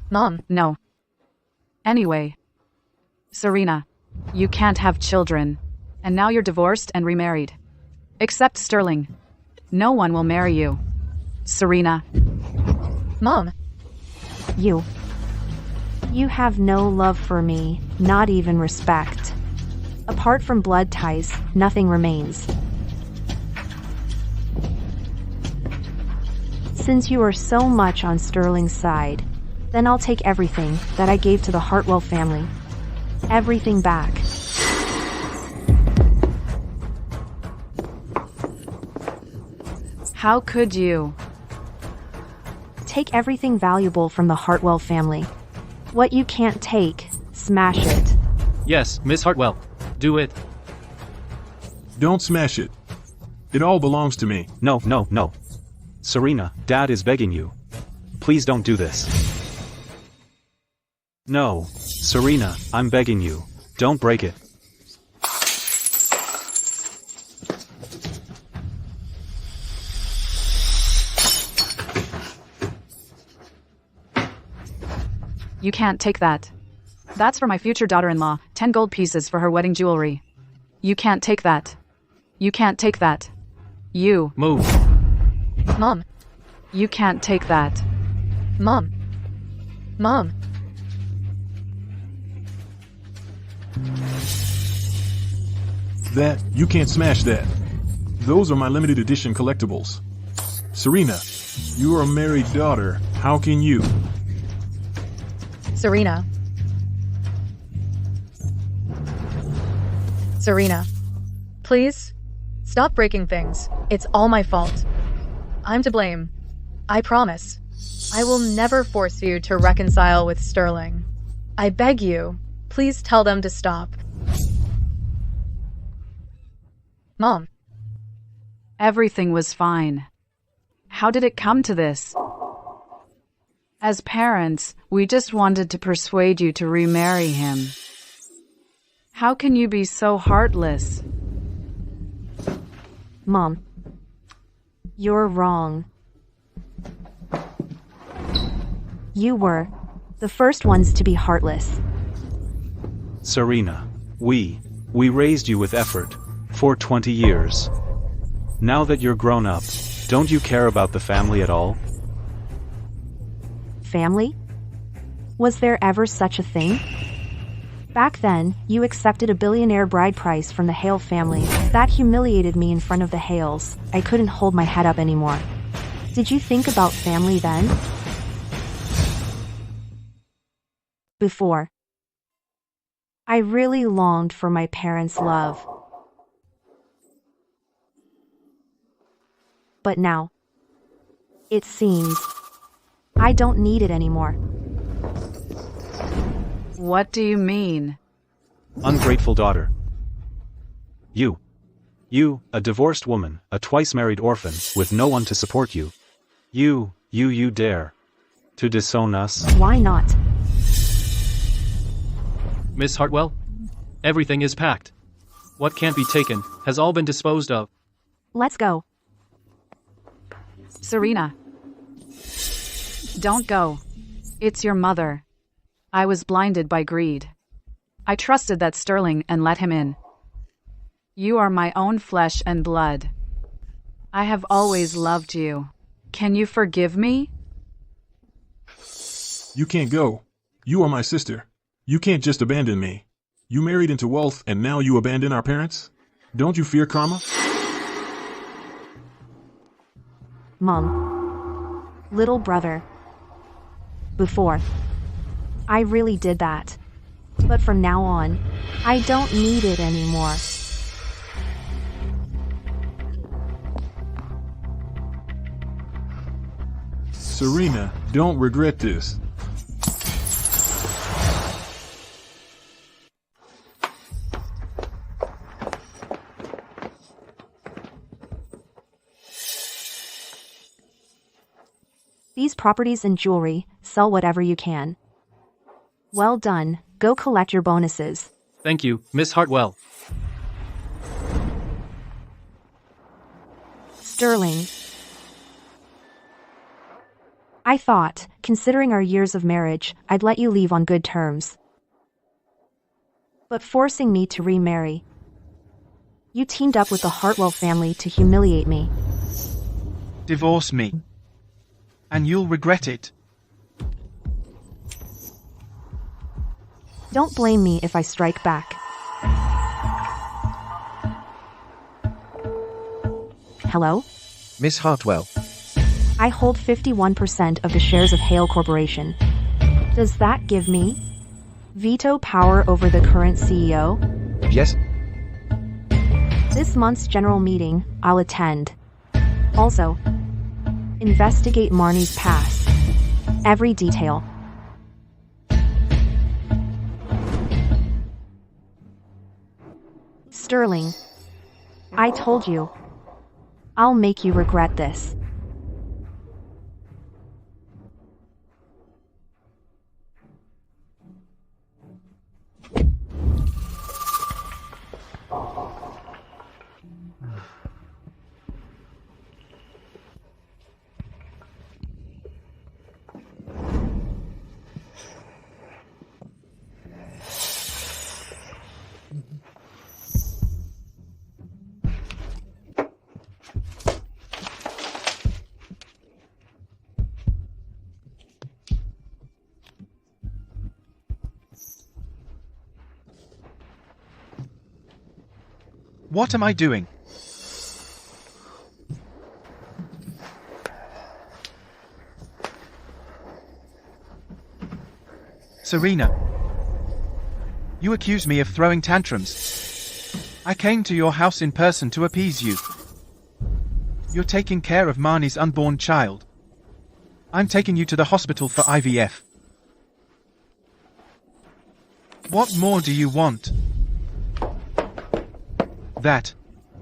Mom. No. Anyway. Serena, you can't have children. And now you're divorced and remarried. Except Sterling. No one will marry you. Serena. Mom, You have no love for me, not even respect. Apart from blood ties, nothing remains. Since you are so much on Sterling's side, then I'll take everything that I gave to the Hartwell family. Everything back. How could you? Take everything valuable from the Hartwell family. What you can't take, smash it. Yes, Miss Hartwell. Do it. Don't smash it. It all belongs to me. No, no, no. Serena, Dad is begging you. Please don't do this. No, Serena, I'm begging you. Don't break it. You can't take that. That's for my future daughter-in-law, 10 gold pieces for her wedding jewelry. You can't take that. You can't take that. You. Move. Mom, You can't take that. Mom, Mom. You can't smash that. Those are my limited edition collectibles. Serena, you are a married daughter. How can you? Serena. Serena, please, stop breaking things. It's all my fault. I'm to blame. I promise. I will never force you to reconcile with Sterling. I beg you, please tell them to stop. Mom. Everything was fine. How did it come to this? As parents, we just wanted to persuade you to remarry him. How can you be so heartless? Mom, you're wrong. You were the first ones to be heartless. Serena, we raised you with effort for 20 years. Now that you're grown up, don't you care about the family at all? Family? Was there ever such a thing? Back then, you accepted a billionaire bride price from the Hale family. That humiliated me in front of the Hales. I couldn't hold my head up anymore. Did you think about family then? Before. I really longed for my parents' love. But now, it seems, I don't need it anymore. What do you mean? Ungrateful daughter. You, a divorced woman, a twice-married orphan, with no one to support you. You dare to disown us? Why not? Miss Hartwell? Everything is packed. What can't be taken has all been disposed of. Let's go. Serena. Don't go. It's your mother. I was blinded by greed. I trusted that Sterling and let him in. You are my own flesh and blood. I have always loved you. Can you forgive me? You can't go. You are my sister. You can't just abandon me. You married into wealth and now you abandon our parents? Don't you fear karma? Mom. Little brother. Before, I really did that. But from now on, I don't need it anymore. Serena, don't regret this. These properties and jewelry, sell whatever you can. Well done, go collect your bonuses. Thank you, Miss Hartwell. Sterling. I thought, considering our years of marriage, I'd let you leave on good terms. But forcing me to remarry. You teamed up with the Hartwell family to humiliate me. Divorce me. And you'll regret it. Don't blame me if I strike back. Hello? Miss Hartwell. I hold 51% of the shares of Heir Corporation. Does that give me veto power over the current CEO? Yes? This month's general meeting, I'll attend. Also, investigate Marnie's past. Every detail. Sterling, I told you. I'll make you regret this. What am I doing? Serena, you accuse me of throwing tantrums. I came to your house in person to appease you. You're taking care of Marnie's unborn child. I'm taking you to the hospital for IVF. What more do you want? That.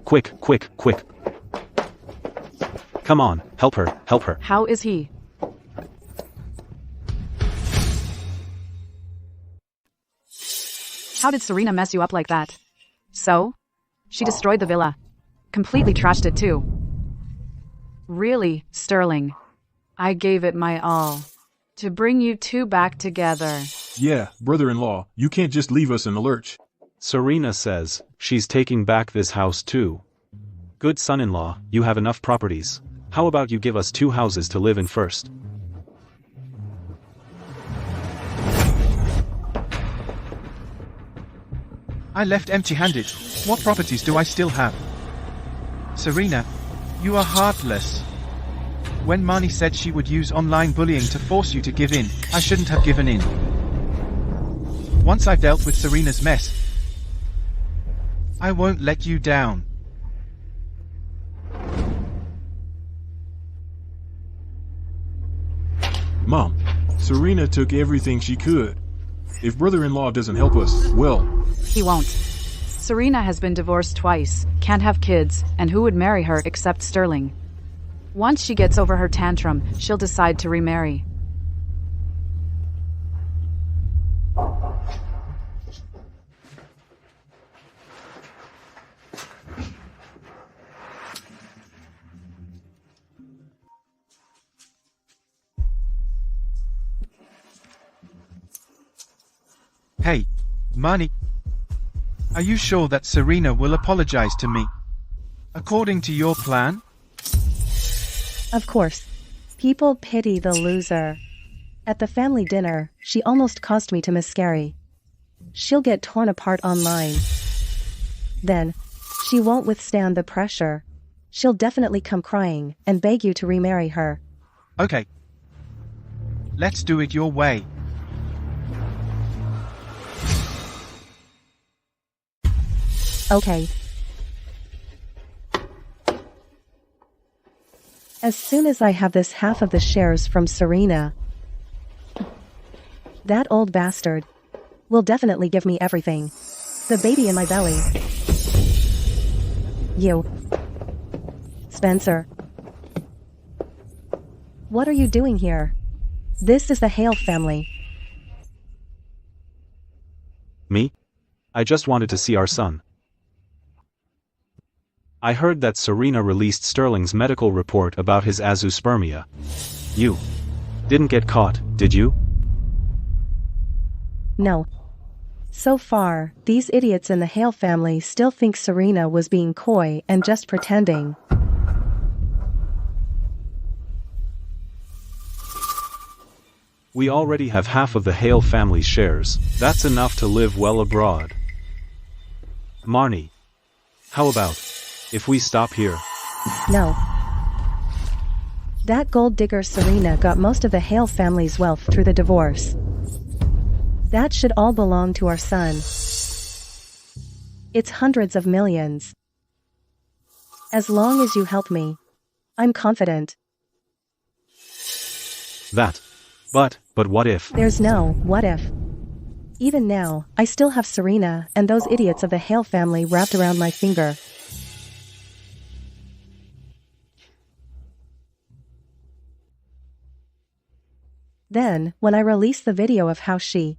Quick, quick, quick. Come on, help her, help her. How is he? How did Serena mess you up like that? So? She destroyed the villa. Completely trashed it too. Really, Sterling. I gave it my all. To bring you two back together. Yeah, brother-in-law, you can't just leave us in the lurch. Serena says she's taking back this house too. Good son-in-law, you have enough properties. How about you give us 2 houses to live in first? I left empty-handed. What properties do I still have? Serena, you are heartless. When Marnie said she would use online bullying to force you to give in, I shouldn't have given in. Once I've dealt with Serena's mess, I won't let you down. Mom, Serena took everything she could. If brother-in-law doesn't help us, well... He won't. Serena has been divorced twice, can't have kids, and who would marry her except Sterling? Once she gets over her tantrum, she'll decide to remarry. Hey, Marnie. Are you sure that Serena will apologize to me? According to your plan? Of course. People pity the loser. At the family dinner, she almost caused me to miscarry. She'll get torn apart online. Then, she won't withstand the pressure. She'll definitely come crying and beg you to remarry her. Okay. Let's do it your way. Okay. As soon as I have this half of the shares from Serena, that old bastard will definitely give me everything. The baby in my belly. You. Spencer. What are you doing here? This is the Hale family. Me? I just wanted to see our son. I heard that Serena released Sterling's medical report about his azoospermia. You didn't get caught, did you? No. So far, these idiots in the Hale family still think Serena was being coy and just pretending. We already have half of the Hale family's shares. That's enough to live well abroad. Marnie, how about if we stop here? No. That gold digger Serena got most of the Hale family's wealth through the divorce. That should all belong to our son. It's hundreds of millions. As long as you help me, I'm confident. But what if? There's no what if. Even now, I still have Serena and those idiots of the Hale family wrapped around my finger. Then, when I release the video of how she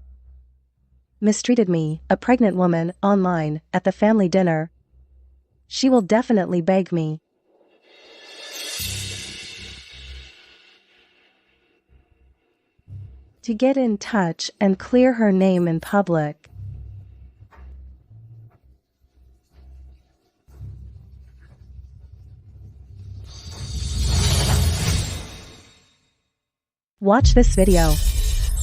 mistreated me, a pregnant woman, online, at the family dinner, she will definitely beg me to get in touch and clear her name in public. Watch this video.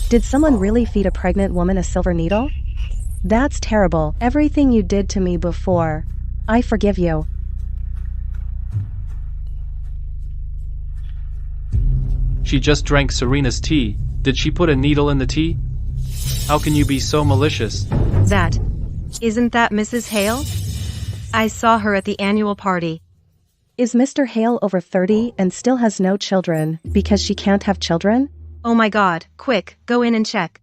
Did someone really feed a pregnant woman a silver needle? That's terrible. Everything you did to me before, I forgive you. She just drank Serena's tea. Did she put a needle in the tea? How can you be so malicious? Isn't that Mrs. Hale? I saw her at the annual party. Is Mr. Hale over 30 and still has no children because she can't have children? Oh my god, quick, go in and check.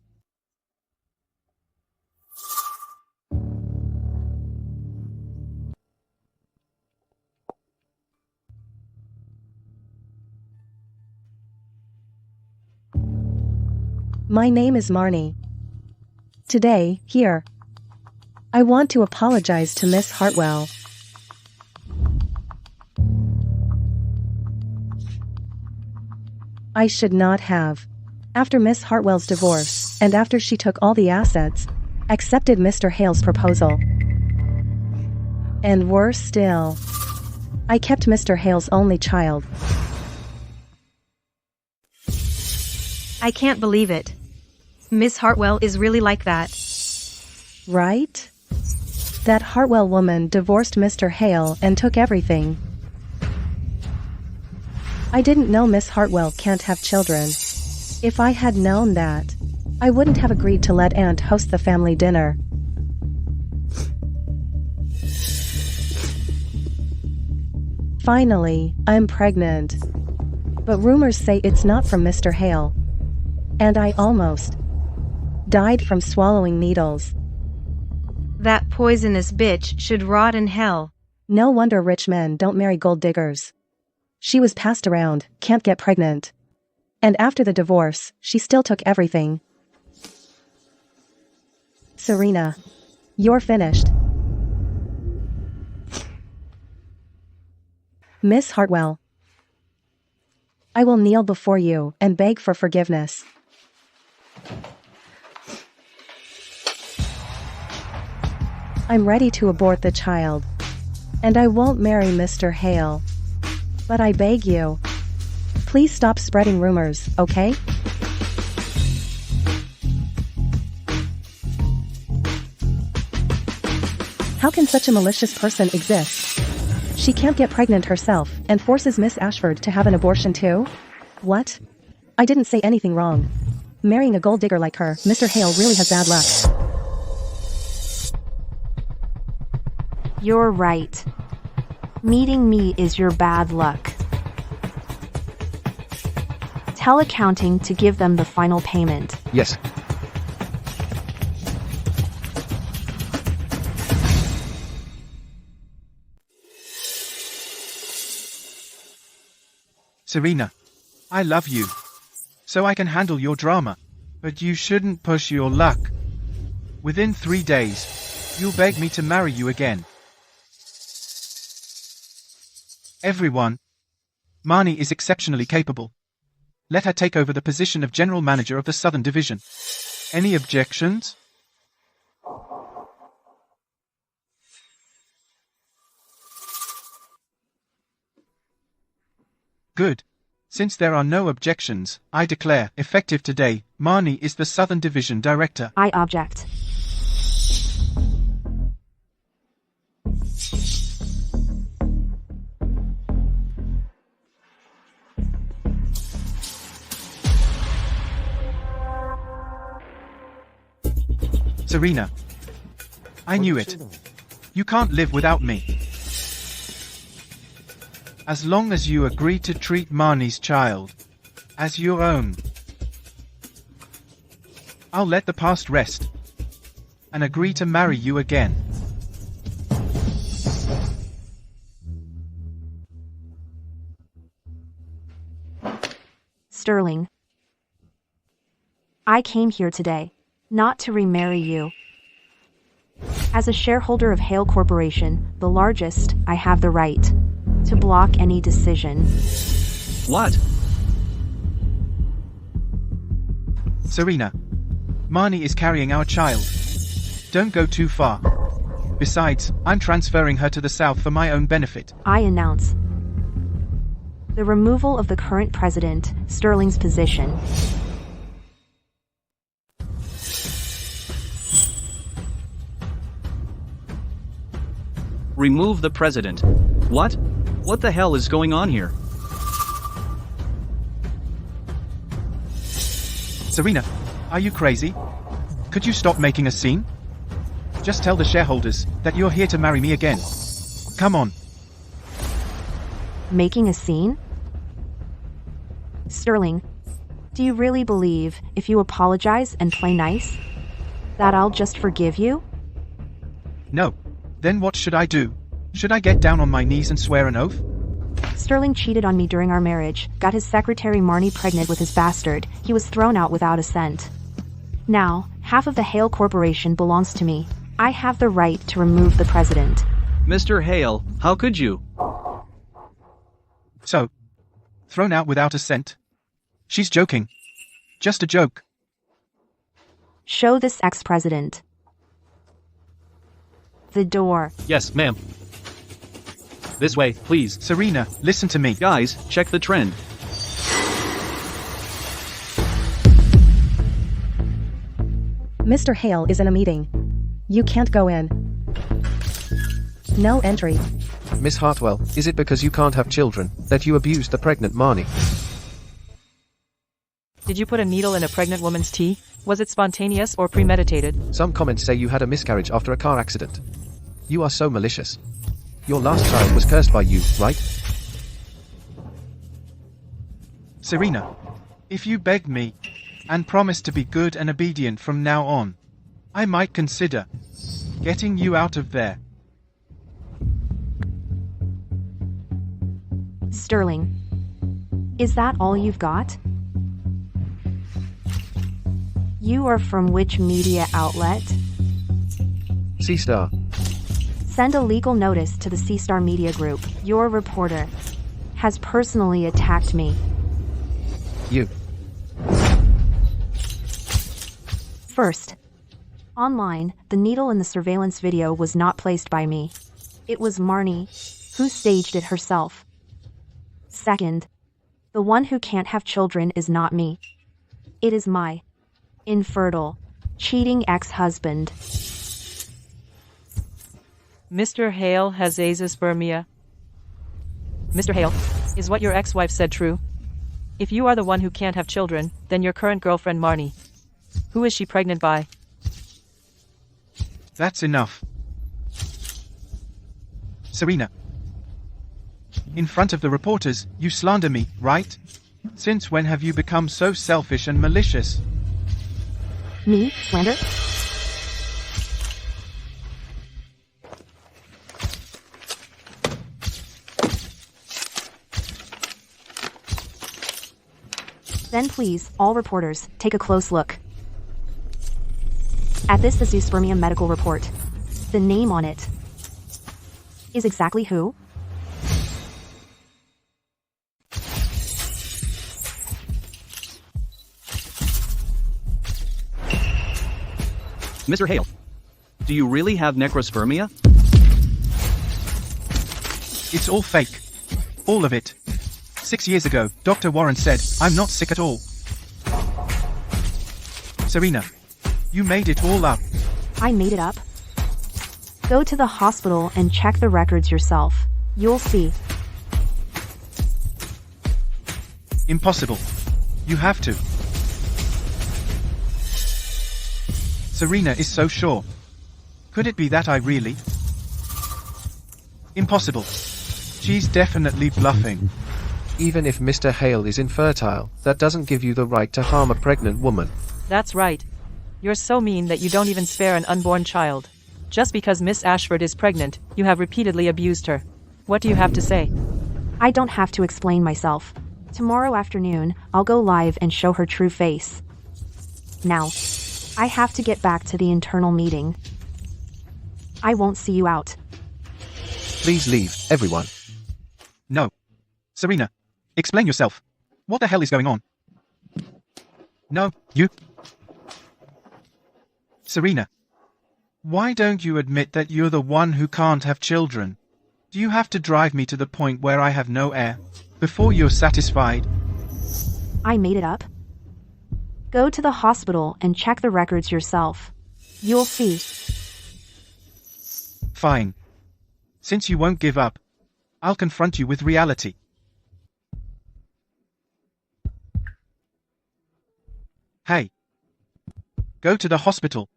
My name is Marnie. Today, here, I want to apologize to Miss Hartwell. I should not have. After Miss Hartwell's divorce, and after she took all the assets, accepted Mr. Hale's proposal. And worse still, I kept Mr. Hale's only child. I can't believe it. Miss Hartwell is really like that. Right? That Hartwell woman divorced Mr. Hale and took everything. I didn't know Miss Hartwell can't have children. If I had known that, I wouldn't have agreed to let Aunt host the family dinner. Finally, I'm pregnant. But rumors say it's not from Mr. Hale. And I almost died from swallowing needles. That poisonous bitch should rot in hell. No wonder rich men don't marry gold diggers. She was passed around, can't get pregnant. And after the divorce, she still took everything. Serena, you're finished. Miss Hartwell, I will kneel before you and beg for forgiveness. I'm ready to abort the child. And I won't marry Mr. Hale. But I beg you, please stop spreading rumors, okay? How can such a malicious person exist? She can't get pregnant herself and forces Miss Ashford to have an abortion too? What? I didn't say anything wrong. Marrying a gold digger like her, Mr. Hale really has bad luck. You're right. Meeting me is your bad luck. Tell accounting to give them the final payment. Yes. Serena, I love you. So I can handle your drama. But you shouldn't push your luck. Within 3 days, you'll beg me to marry you again. Everyone. Marnie is exceptionally capable. Let her take over the position of General Manager of the Southern Division. Any objections? Good. Since there are no objections, I declare, effective today, Marnie is the Southern Division Director. I object. Serena. I knew it. You can't live without me. As long as you agree to treat Marnie's child as your own, I'll let the past rest and agree to marry you again. Sterling. I came here today not to remarry you. As a shareholder of Heir Corporation, the largest, I have the right to block any decision. What? Serena. Marnie is carrying our child. Don't go too far. Besides, I'm transferring her to the South for my own benefit. I announce the removal of the current president, Sterling's position. Remove the president. What? What the hell is going on here? Serena, are you crazy? Could you stop making a scene? Just tell the shareholders that you're here to marry me again. Come on. Making a scene? Sterling, do you really believe if you apologize and play nice, that I'll just forgive you? No. Then what should I do? Should I get down on my knees and swear an oath? Sterling cheated on me during our marriage, got his secretary Marnie pregnant with his bastard. He was thrown out without a cent. Now, half of the Heir Corporation belongs to me. I have the right to remove the president. Mr. Hale, how could you? So, thrown out without a cent? She's joking. Just a joke. Show this ex-president the door. Yes, ma'am. This way, please. Serena, listen to me. Guys, check the trend. Mr. Hale is in a meeting. You can't go in. No entry. Miss Hartwell, is it because you can't have children that you abused the pregnant Marnie? Did you put a needle in a pregnant woman's tea? Was it spontaneous or premeditated? Some comments say you had a miscarriage after a car accident. You are so malicious. Your last child was cursed by you, right? Serena, if you beg me and promise to be good and obedient from now on, I might consider getting you out of there. Sterling, is that all you've got? You are from which media outlet? C-Star. Send a legal notice to the C-Star Media Group. Your reporter has personally attacked me. You. First, online, the needle in the surveillance video was not placed by me. It was Marnie, who staged it herself. Second, the one who can't have children is not me. It is my infertile, cheating ex-husband. Mr. Hale has azoospermia. Mr. Hale, is what your ex-wife said true? If you are the one who can't have children, then your current girlfriend Marnie. Who is she pregnant by? That's enough. Serena. In front of the reporters, you slander me, right? Since when have you become so selfish and malicious? Me? Slander? Then please, all reporters, take a close look at this azoospermia medical report. The name on it is exactly who? Mr. Hale, do you really have necrospermia? It's all fake. All of it. 6 years ago, Dr. Warren said, I'm not sick at all. Serena, you made it all up. I made it up. Go to the hospital and check the records yourself. You'll see. Impossible. You have to. Serena is so sure. Could it be that I really? Impossible. She's definitely bluffing. Even if Mr. Hale is infertile, that doesn't give you the right to harm a pregnant woman. That's right. You're so mean that you don't even spare an unborn child. Just because Miss Ashford is pregnant, you have repeatedly abused her. What do you have to say? I don't have to explain myself. Tomorrow afternoon, I'll go live and show her true face. Now, I have to get back to the internal meeting. I won't see you out. Please leave, everyone. No. Serena, explain yourself. What the hell is going on? No, you. Serena, why don't you admit that you're the one who can't have children? Do you have to drive me to the point where I have no heir before you're satisfied? I made it up. Go to the hospital and check the records yourself. You'll see. Fine. Since you won't give up, I'll confront you with reality. Hey. Go to the hospital.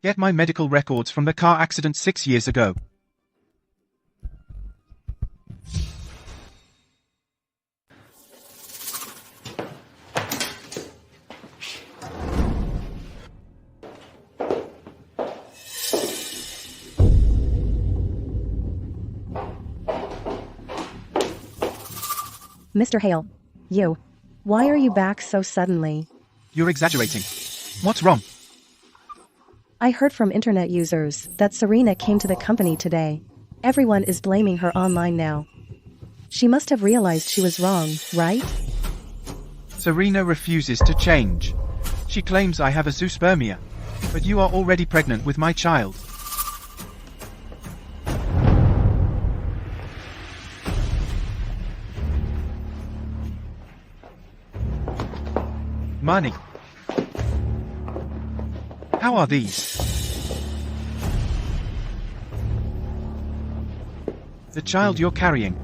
Get my medical records from the car accident 6 years ago. Mr. Hale, why are you back so suddenly? You're exaggerating. What's wrong? I heard from internet users that Serena came to the company today. Everyone is blaming her online now. She must have realized she was wrong, right? Serena refuses to change. She claims I have a zoospermia, but you are already pregnant with my child. Money. How are these? The child you're carrying.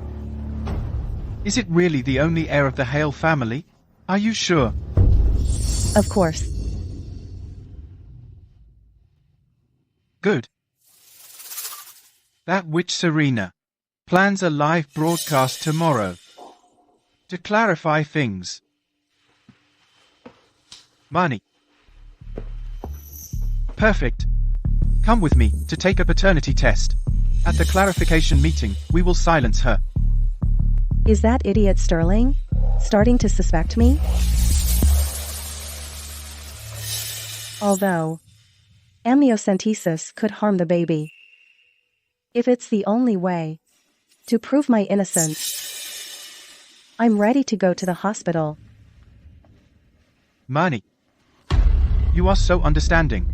Is it really the only heir of the Hale family? Are you sure? Of course. Good. That witch Serena plans a live broadcast tomorrow to clarify things. Money. Perfect. Come with me to take a paternity test. At the clarification meeting, we will silence her. Is that idiot Sterling starting to suspect me? Although, amniocentesis could harm the baby. If it's the only way to prove my innocence, I'm ready to go to the hospital. Money. You are so understanding.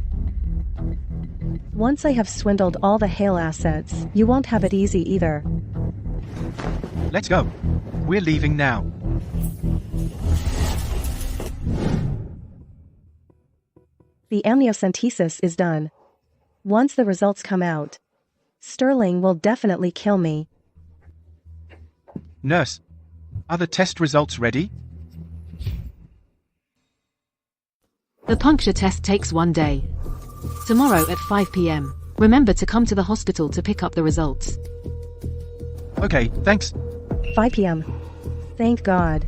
Once I have swindled all the Hale assets, you won't have it easy either. Let's go. We're leaving now. The amniocentesis is done. Once the results come out, Sterling will definitely kill me. Nurse, are the test results ready? The puncture test takes 1 day. Tomorrow at 5 p.m. Remember to come to the hospital to pick up the results. Okay, thanks. 5 p.m. Thank God.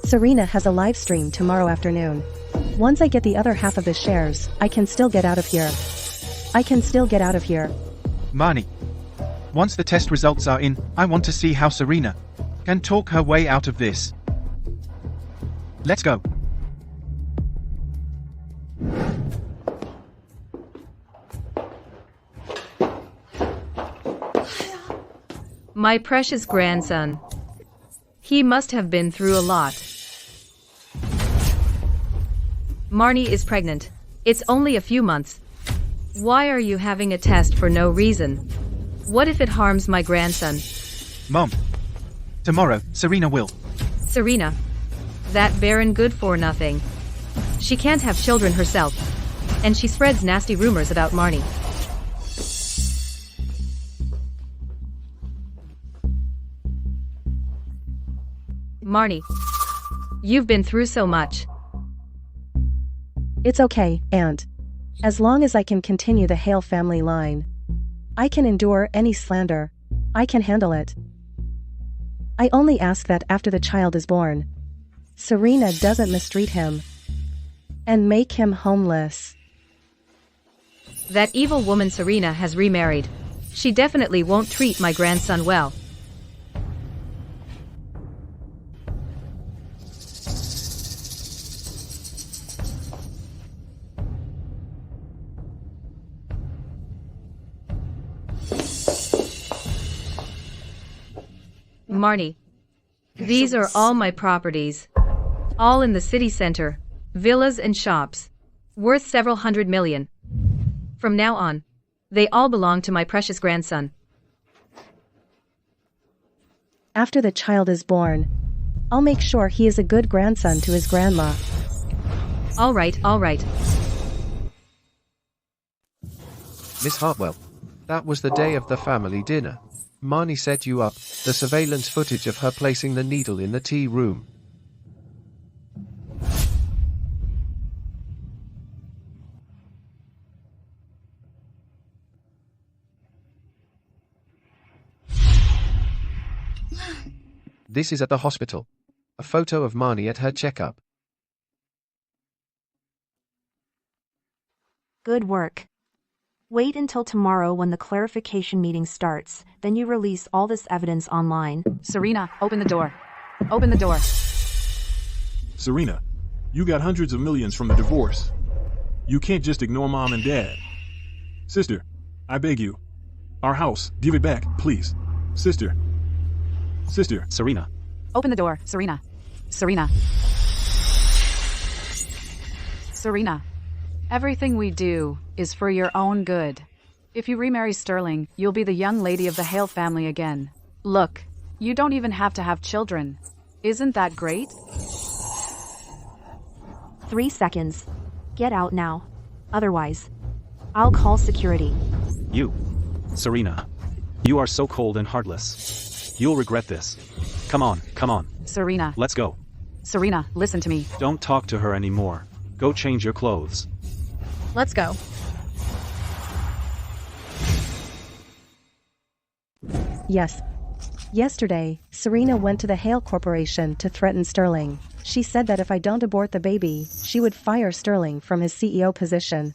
Serena has a live stream tomorrow afternoon. Once I get the other half of the shares, I can still get out of here. Marnie. Once the test results are in, I want to see how Serena can talk her way out of this. Let's go. My precious grandson. He must have been through a lot. Marnie is pregnant. It's only a few months. Why are you having a test for no reason? What if it harms my grandson? Mom. Tomorrow, Serena will. Serena. That barren good for nothing. She can't have children herself. And she spreads nasty rumors about Marnie. Marnie, you've been through so much. It's okay, Aunt. As long as I can continue the Hale family line. I can endure any slander. I can handle it. I only ask that after the child is born, Serena doesn't mistreat him and make him homeless. That evil woman Serena has remarried. She definitely won't treat my grandson well. Marnie, these are all my properties. All in the city center. Villas and shops. Worth several $100 million. From now on, they all belong to my precious grandson. After the child is born, I'll make sure he is a good grandson to his grandma. All right, all right. Miss Hartwell, that was the day of the family dinner. Marnie set you up, the surveillance footage of her placing the needle in the tea room. This is at the hospital. A photo of Marnie at her checkup. Good work. Wait until tomorrow when the clarification meeting starts, then you release all this evidence online. Serena, open the door. Open the door. Serena, you got hundreds of millions from the divorce. You can't just ignore Mom and Dad. Sister, I beg you. Our house, give it back, please. Sister. Sister. Serena. Open the door, Serena. Serena. Serena. Everything we do is for your own good. If you remarry Sterling, you'll be the young lady of the Hale family again. Look, you don't even have to have children. Isn't that great? 3 seconds. Get out now. Otherwise, I'll call security. You. Serena. You are so cold and heartless. You'll regret this. Come on, come on. Serena. Let's go. Serena, listen to me. Don't talk to her anymore. Go change your clothes. Let's go. Yes. Yesterday, Serena went to the Hale Corporation to threaten Sterling. She said that if I don't abort the baby, she would fire Sterling from his CEO position.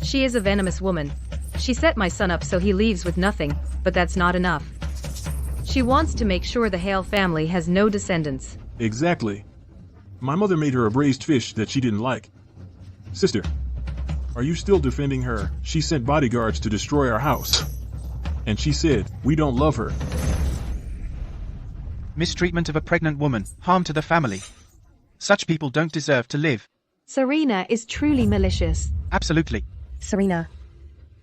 She is a venomous woman. She set my son up so he leaves with nothing, but that's not enough. She wants to make sure the Hale family has no descendants. Exactly. My mother made her a braised fish that she didn't like. Sister, are you still defending her? She sent bodyguards to destroy our house. And she said, we don't love her. Mistreatment of a pregnant woman, harm to the family. Such people don't deserve to live. Serena is truly malicious. Absolutely. Serena,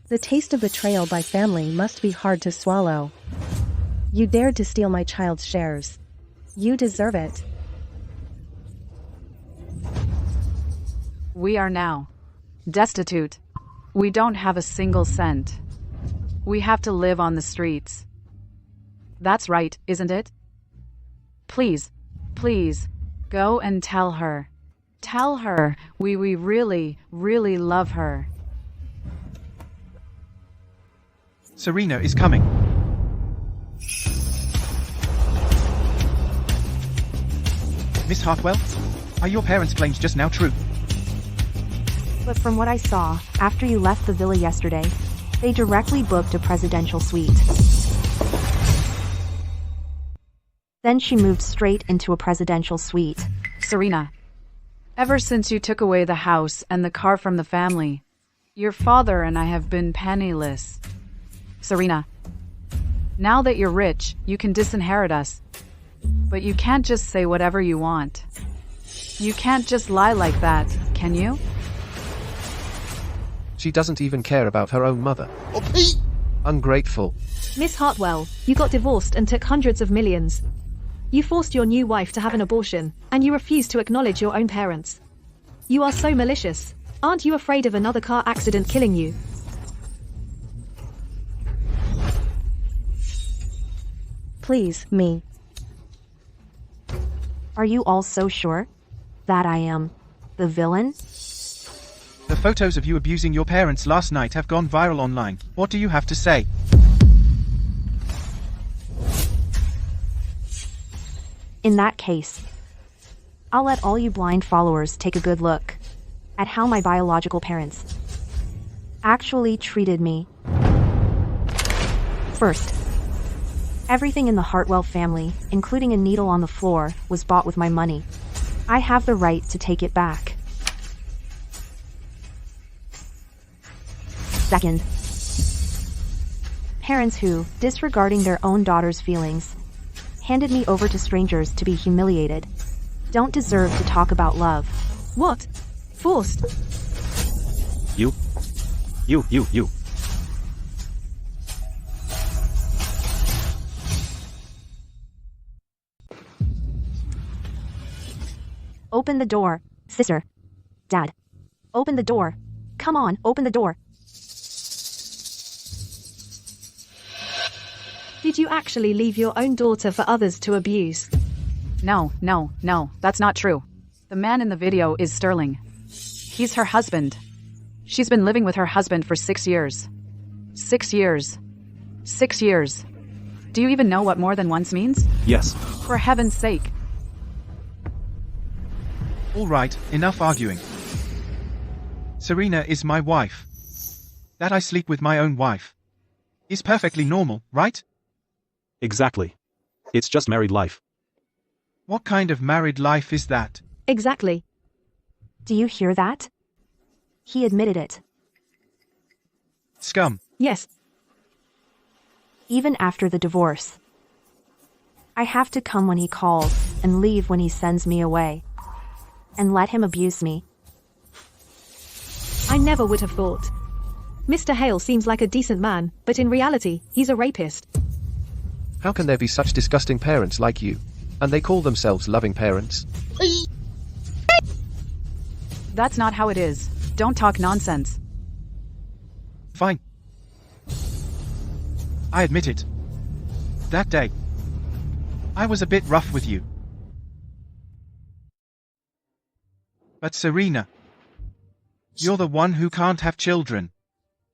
the taste of betrayal by family must be hard to swallow. You dared to steal my child's shares. You deserve it. We are now destitute. We don't have a single cent. We have to live on the streets. That's right, isn't it? Please, please, go and tell her. Tell her we really, really love her. Serena is coming. Miss Hartwell, are your parents' claims just now true? But from what I saw, after you left the villa yesterday, they directly booked a presidential suite. Then she moved straight into a presidential suite. Serena, ever since you took away the house and the car from the family, your father and I have been penniless. Serena, now that you're rich, you can disinherit us. But you can't just say whatever you want. You can't just lie like that, can you? She doesn't even care about her own mother. Ungrateful. Miss Hartwell, you got divorced and took hundreds of millions. You forced your new wife to have an abortion, and you refuse to acknowledge your own parents. You are so malicious. Aren't you afraid of another car accident killing you? Please, me. Are you all so sure that I am the villain? The photos of you abusing your parents last night have gone viral online. What do you have to say? In that case, I'll let all you blind followers take a good look at how my biological parents actually treated me. First, everything in the Hartwell family, including a needle on the floor, was bought with my money. I have the right to take it back. Second, parents who, disregarding their own daughter's feelings, handed me over to strangers to be humiliated, don't deserve to talk about love. What? Forced? You. Open the door, sister. Dad. Open the door. Come on, open the door. Did you actually leave your own daughter for others to abuse? No, that's not true. The man in the video is Sterling. He's her husband. She's been living with her husband for 6 years. 6 years. 6 years. Do you even know what more than once means? Yes. For heaven's sake. All right, enough arguing. Serena is my wife. That I sleep with my own wife is perfectly normal, right? Exactly. It's just married life. What kind of married life is that? Exactly. Do you hear that? He admitted it. Scum. Yes. Even after the divorce, I have to come when he calls and leave when he sends me away. And let him abuse me. I never would have thought. Mr. Hale seems like a decent man, but in reality, he's a rapist. How can there be such disgusting parents like you? And they call themselves loving parents? That's not how it is. Don't talk nonsense. Fine. I admit it. That day, I was a bit rough with you. But Serena, you're the one who can't have children.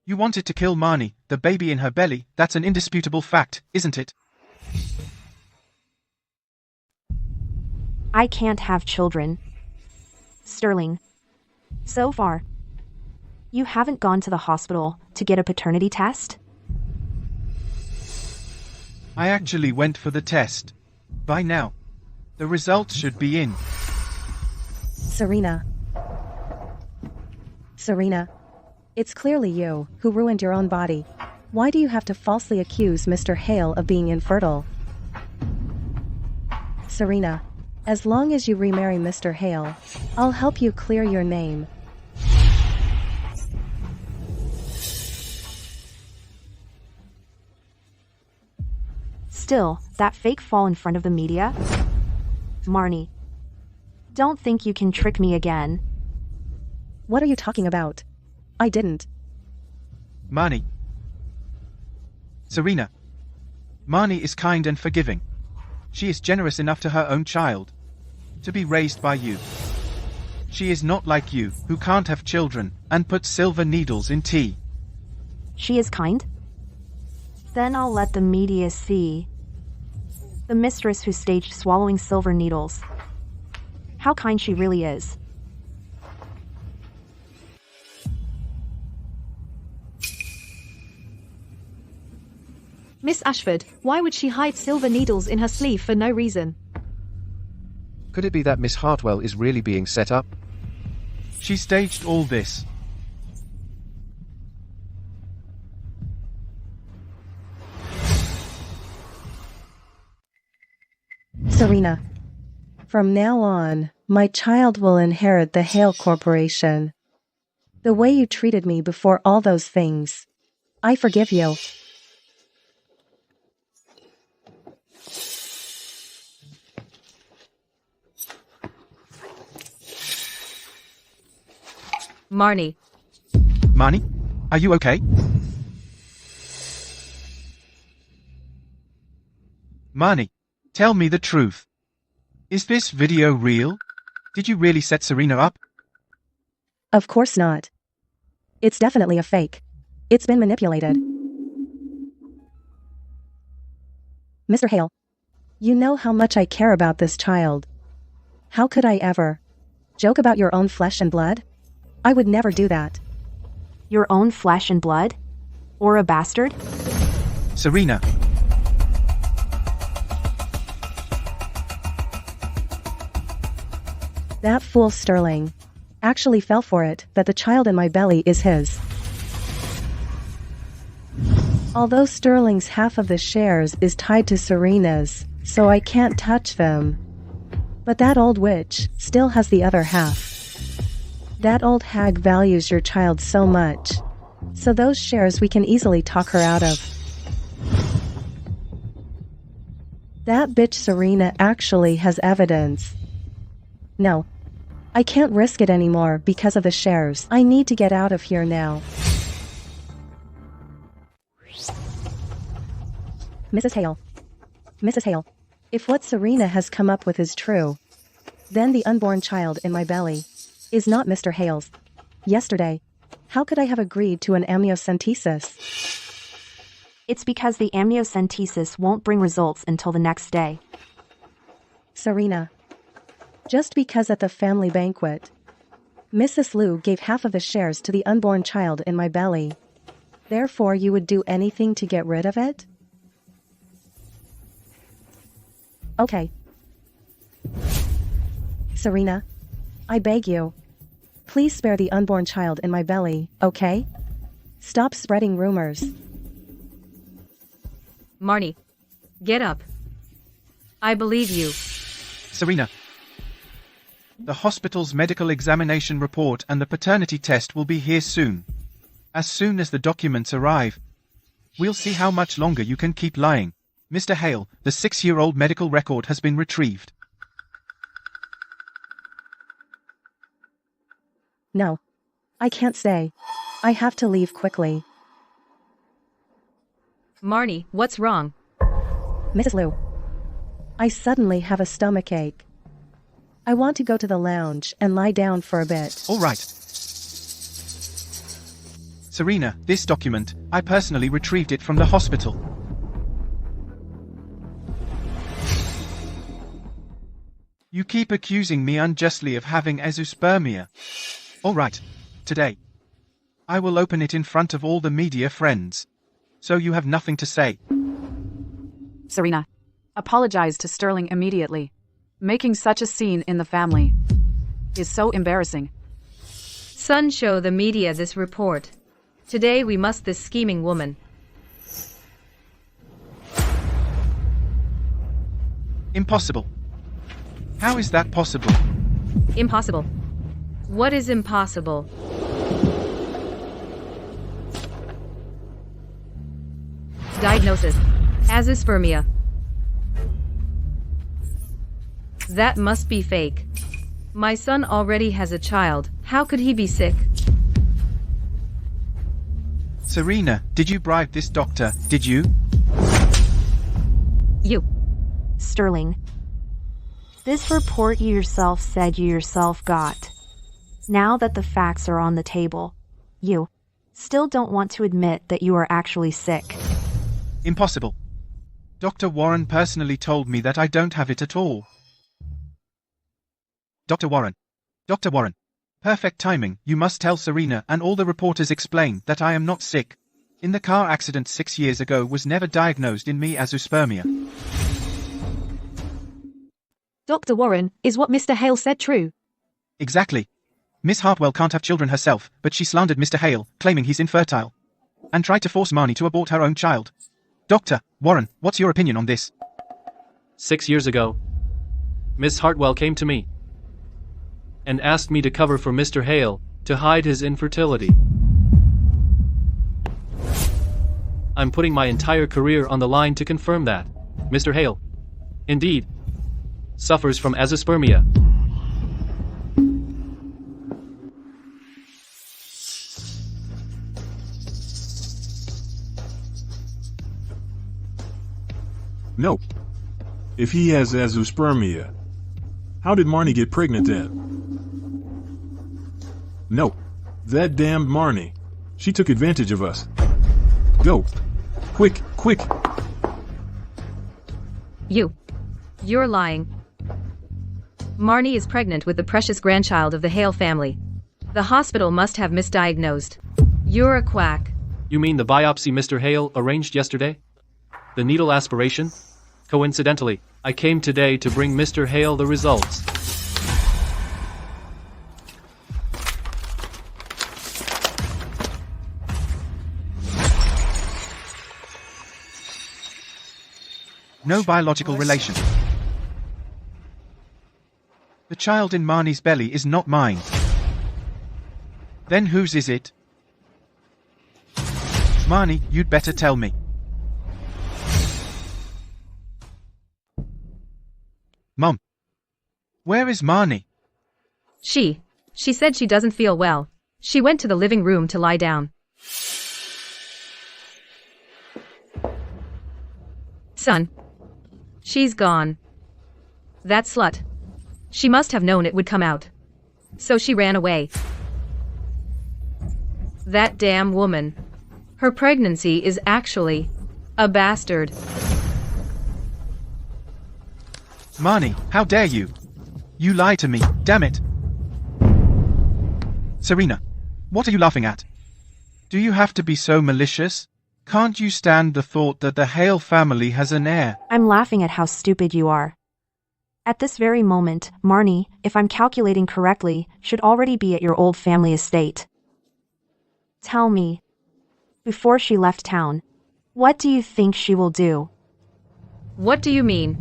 You wanted to kill Marnie, the baby in her belly. That's an indisputable fact, isn't it? I can't have children. Sterling. So far, you haven't gone to the hospital to get a paternity test? I actually went for the test. By now, the results should be in. Serena. Serena. It's clearly you who ruined your own body. Why do you have to falsely accuse Mr. Hale of being infertile? Serena, as long as you remarry Mr. Hale, I'll help you clear your name. Still, that fake fall in front of the media? Marnie. Don't think you can trick me again. What are you talking about? I didn't. Marnie. Serena. Marnie is kind and forgiving. She is generous enough to her own child to be raised by you. She is not like you, who can't have children and put silver needles in tea. She is kind? Then I'll let the media see the mistress who staged swallowing silver needles. How kind she really is. Miss Ashford, why would she hide silver needles in her sleeve for no reason? Could it be that Miss Hartwell is really being set up? She staged all this. Serena. From now on, my child will inherit the Hale Corporation. The way you treated me before all those things, I forgive you. Marnie, Marnie? Are you okay? Marnie, tell me the truth. Is this video real? Did you really set Serena up? Of course not. It's definitely a fake. It's been manipulated. Mr. Hale, you know how much I care about this child. How could I ever joke about your own flesh and blood? I would never do that. Your own flesh and blood? Or a bastard? Serena. That fool Sterling actually fell for it that the child in my belly is his. Although Sterling's half of the shares is tied to Serena's, so I can't touch them. But that old witch still has the other half. That old hag values your child so much, so those shares we can easily talk her out of. That bitch Serena actually has evidence. No, I can't risk it anymore because of the shares. I need to get out of here now. Mrs. Hale. Mrs. Hale, if what Serena has come up with is true, then the unborn child in my belly is not Mr. Hale's. Yesterday, how could I have agreed to an amniocentesis? It's because the amniocentesis won't bring results until the next day. Serena. Just because at the family banquet, Mrs. Liu gave half of the shares to the unborn child in my belly, therefore you would do anything to get rid of it? Okay. Serena, I beg you. Please spare the unborn child in my belly, okay? Stop spreading rumors. Marnie, get up. I believe you. Serena. The hospital's medical examination report and the paternity test will be here soon. As soon as the documents arrive, we'll see how much longer you can keep lying. Mr. Hale, the 6-year-old medical record has been retrieved. No. I can't stay. I have to leave quickly. Marnie, what's wrong? Mrs. Liu. I suddenly have a stomachache. I want to go to the lounge and lie down for a bit. All right. Serena, this document, I personally retrieved it from the hospital. You keep accusing me unjustly of having azoospermia. All right. Today, I will open it in front of all the media friends. So you have nothing to say. Serena, apologize to Sterling immediately. Making such a scene in the family is so embarrassing. Son, show the media this report. Today we must this scheming woman. Impossible. How is that possible? Impossible. What is impossible? Diagnosis: azoospermia. That must be fake. My son already has a child. How could he be sick? Serena, did you bribe this doctor, did you? You. Sterling. This report you yourself said you yourself got. Now that the facts are on the table, you still don't want to admit that you are actually sick. Impossible. Dr. Warren personally told me that I don't have it at all. Dr. Warren. Dr. Warren. Perfect timing. You must tell Serena and all the reporters explain that I am not sick. In the car accident 6 years ago was never diagnosed in me azoospermia. Dr. Warren, is what Mr. Hale said true? Exactly. Miss Hartwell can't have children herself, but she slandered Mr. Hale, claiming he's infertile. And tried to force Marnie to abort her own child. Dr. Warren, what's your opinion on this? 6 years ago, Miss Hartwell came to me and asked me to cover for Mr. Hale to hide his infertility. I'm putting my entire career on the line to confirm that Mr. Hale, indeed, suffers from azoospermia. No. If he has azoospermia, how did Marnie get pregnant then? No. That damned Marnie. She took advantage of us. Go. Quick, quick. You're lying. Marnie is pregnant with the precious grandchild of the Hale family. The hospital must have misdiagnosed. You're a quack. You mean the biopsy Mr. Hale arranged yesterday? The needle aspiration? Coincidentally, I came today to bring Mr. Hale the results. No biological relation. The child in Marnie's belly is not mine. Then whose is it? Marnie, you'd better tell me. Mom. Where is Marnie? She said she doesn't feel well. She went to the living room to lie down. Son. She's gone. That slut. She must have known it would come out. So she ran away. That damn woman. Her pregnancy is actually a bastard. Marnie, how dare you? You lie to me, damn it. Serena, what are you laughing at? Do you have to be so malicious? Can't you stand the thought that the Hale family has an heir? I'm laughing at how stupid you are. At this very moment, Marnie, if I'm calculating correctly, should already be at your old family estate. Tell me, before she left town, what do you think she will do? What do you mean?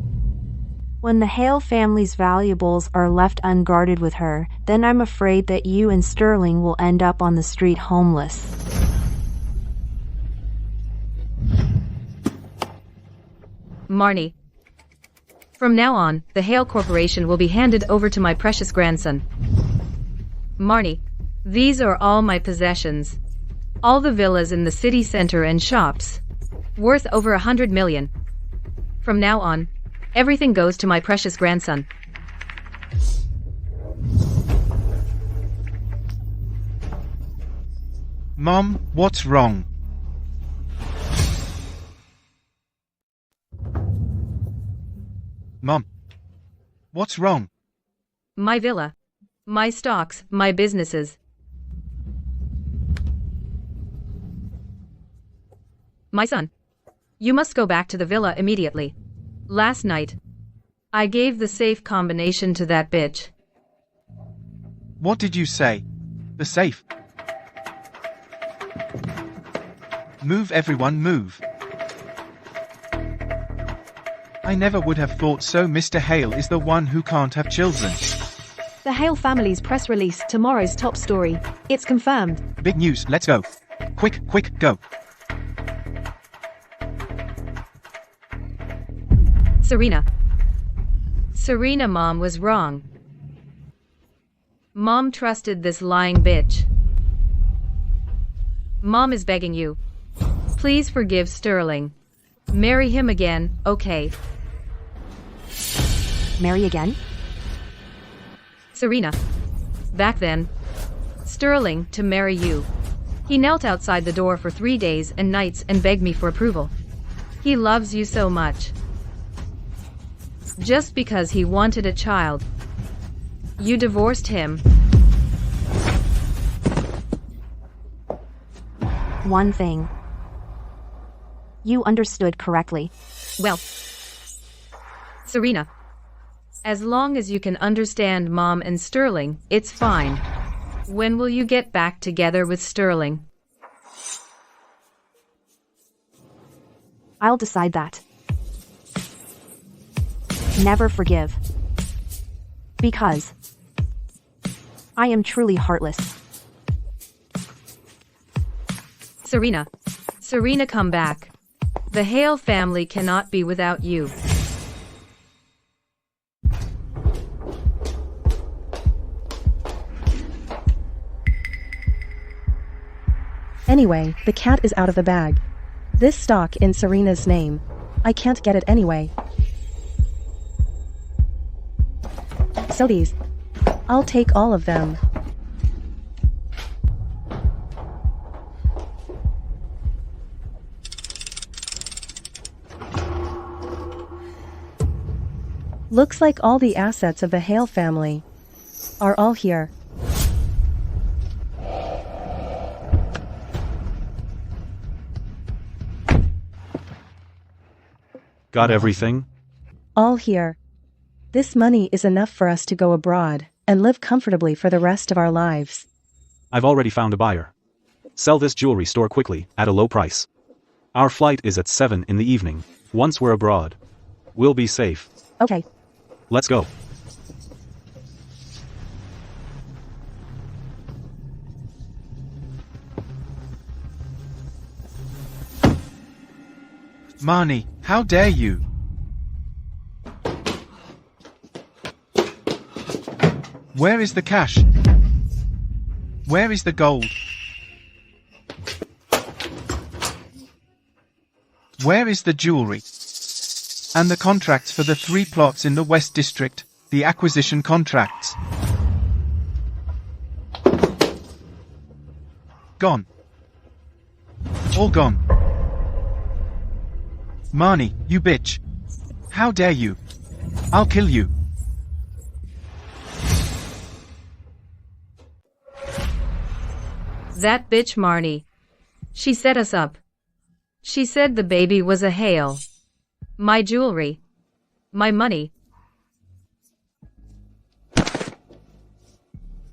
When the Hale family's valuables are left unguarded with her, then I'm afraid that you and Sterling will end up on the street homeless. Marnie. From now on, the Hale Corporation will be handed over to my precious grandson. Marnie, these are all my possessions. All the villas in the city center and shops. Worth over 100 million. From now on, everything goes to my precious grandson. Mom, what's wrong? Mom, what's wrong? My villa. My stocks, my businesses. My son. You must go back to the villa immediately. Last night, I gave the safe combination to that bitch. What did you say? The safe? Move, everyone, move. I never would have thought so. Mr. Hale is the one who can't have children. The Hale family's press release tomorrow's top story. It's confirmed. Big news, let's go. Quick, quick, go. Serena, Mom was wrong. Mom trusted this lying bitch. Mom is begging you. Please forgive Sterling. Marry him again, okay? Marry again? Serena. Back then. Sterling to marry you. He knelt outside the door for 3 days and nights and begged me for approval. He loves you so much. Just because he wanted a child. You divorced him. One thing. You understood correctly. Well, Serena, as long as you can understand Mom and Sterling, it's fine. When will you get back together with Sterling? I'll decide that. Never forgive. Because I am truly heartless. Serena, come back. The Hale family cannot be without you. Anyway, the cat is out of the bag. This stock in Serena's name. I can't get it anyway. So these. I'll take all of them. Looks like all the assets of the Hale family are all here. Got everything? All here. This money is enough for us to go abroad and live comfortably for the rest of our lives. I've already found a buyer. Sell this jewelry store quickly, at a low price. Our flight is at 7 in the evening. Once we're abroad, we'll be safe. Okay. Let's go. Marnie, how dare you? Where is the cash? Where is the gold? Where is the jewelry? And the contracts for the 3 plots in the West District, the acquisition contracts. Gone. All gone. Marnie, you bitch. How dare you? I'll kill you. That bitch Marnie. She set us up. She said the baby was a Hale. My jewelry. My money.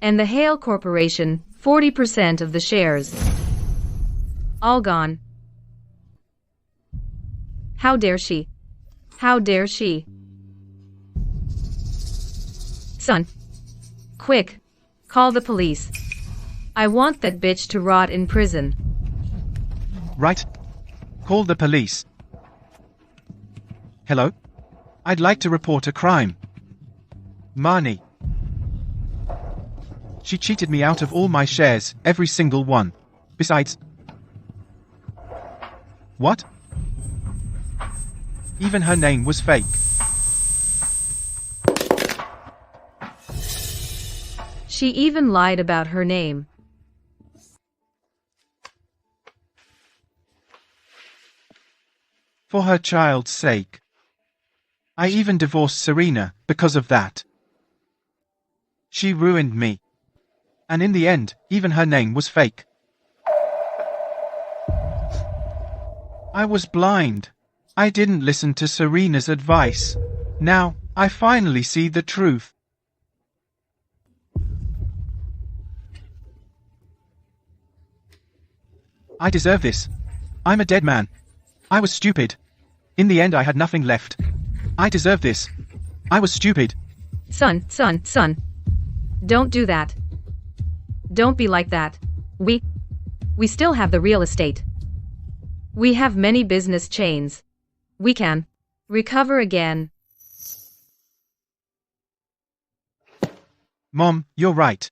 And the Hale Corporation, 40% of the shares. All gone. How dare she? How dare she? Son. Quick. Call the police. I want that bitch to rot in prison. Right. Call the police. Hello? I'd like to report a crime. Marnie. She cheated me out of all my shares, every single one. Besides... What? Even her name was fake. She even lied about her name. For her child's sake. I even divorced Serena because of that. She ruined me. And in the end, even her name was fake. I was blind. I didn't listen to Serena's advice. Now, I finally see the truth. I deserve this. I'm a dead man. I was stupid. In the end I had nothing left. I deserve this. I was stupid. Son. Don't do that. Don't be like that. We still have the real estate. We have many business chains. We can recover again. Mom, you're right.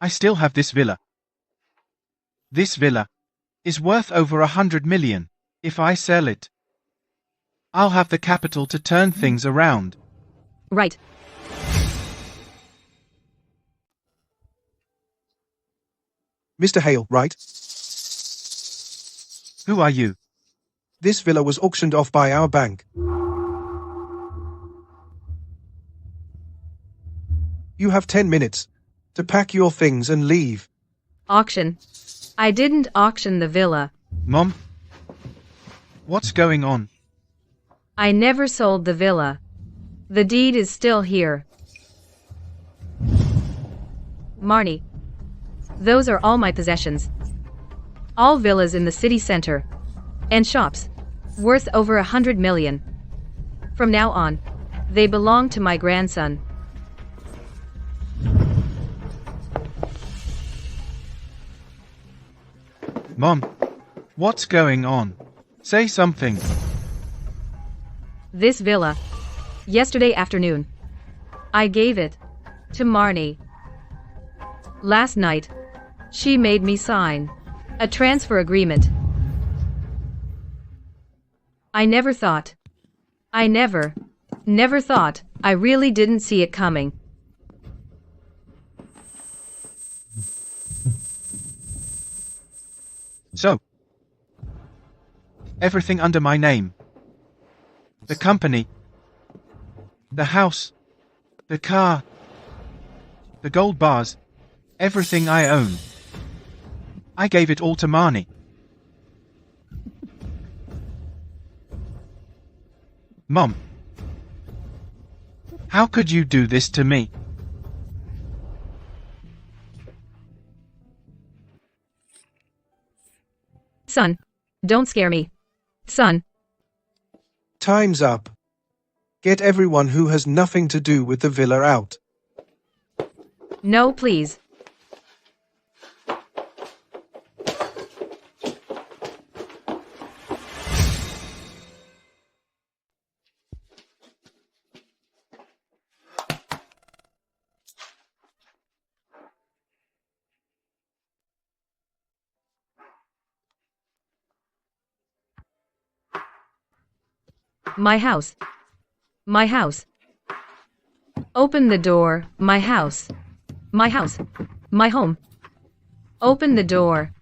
I still have this villa. This villa is worth over 100 million. If I sell it, I'll have the capital to turn things around. Right. Mr. Hale, right? Who are you? This villa was auctioned off by our bank. You have 10 minutes to pack your things and leave. Auction? I didn't auction the villa. Mom? What's going on? I never sold the villa. The deed is still here. Marnie. Those are all my possessions. All villas in the city center. And shops. Worth over 100 million. From now on, they belong to my grandson. Mom, what's going on? Say something. This villa. Yesterday afternoon. I gave it to Marnie. Last night, she made me sign a transfer agreement. I never thought. I never thought. I really didn't see it coming. So, everything under my name. The company. The house. The car. The gold bars. Everything I own. I gave it all to Marnie. Mom. How could you do this to me? Son, don't scare me. Son. Time's up. Get everyone who has nothing to do with the villa out. No, please. My house. My house. Open the door. My house. My house. My home. Open the door.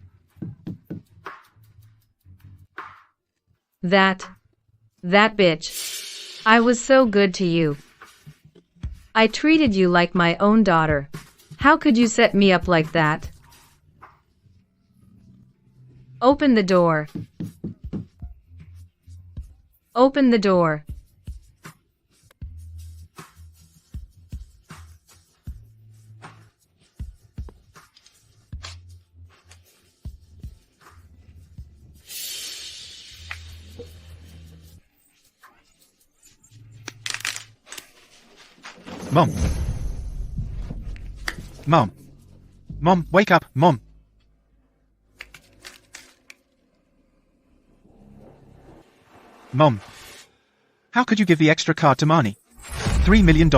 That bitch. I was so good to you. I treated you like my own daughter. How could you set me up like that? Open the door. Open the door. Mom. Mom. Mom, wake up, Mom. Mom. How could you give the extra card to Marnie? $3 million?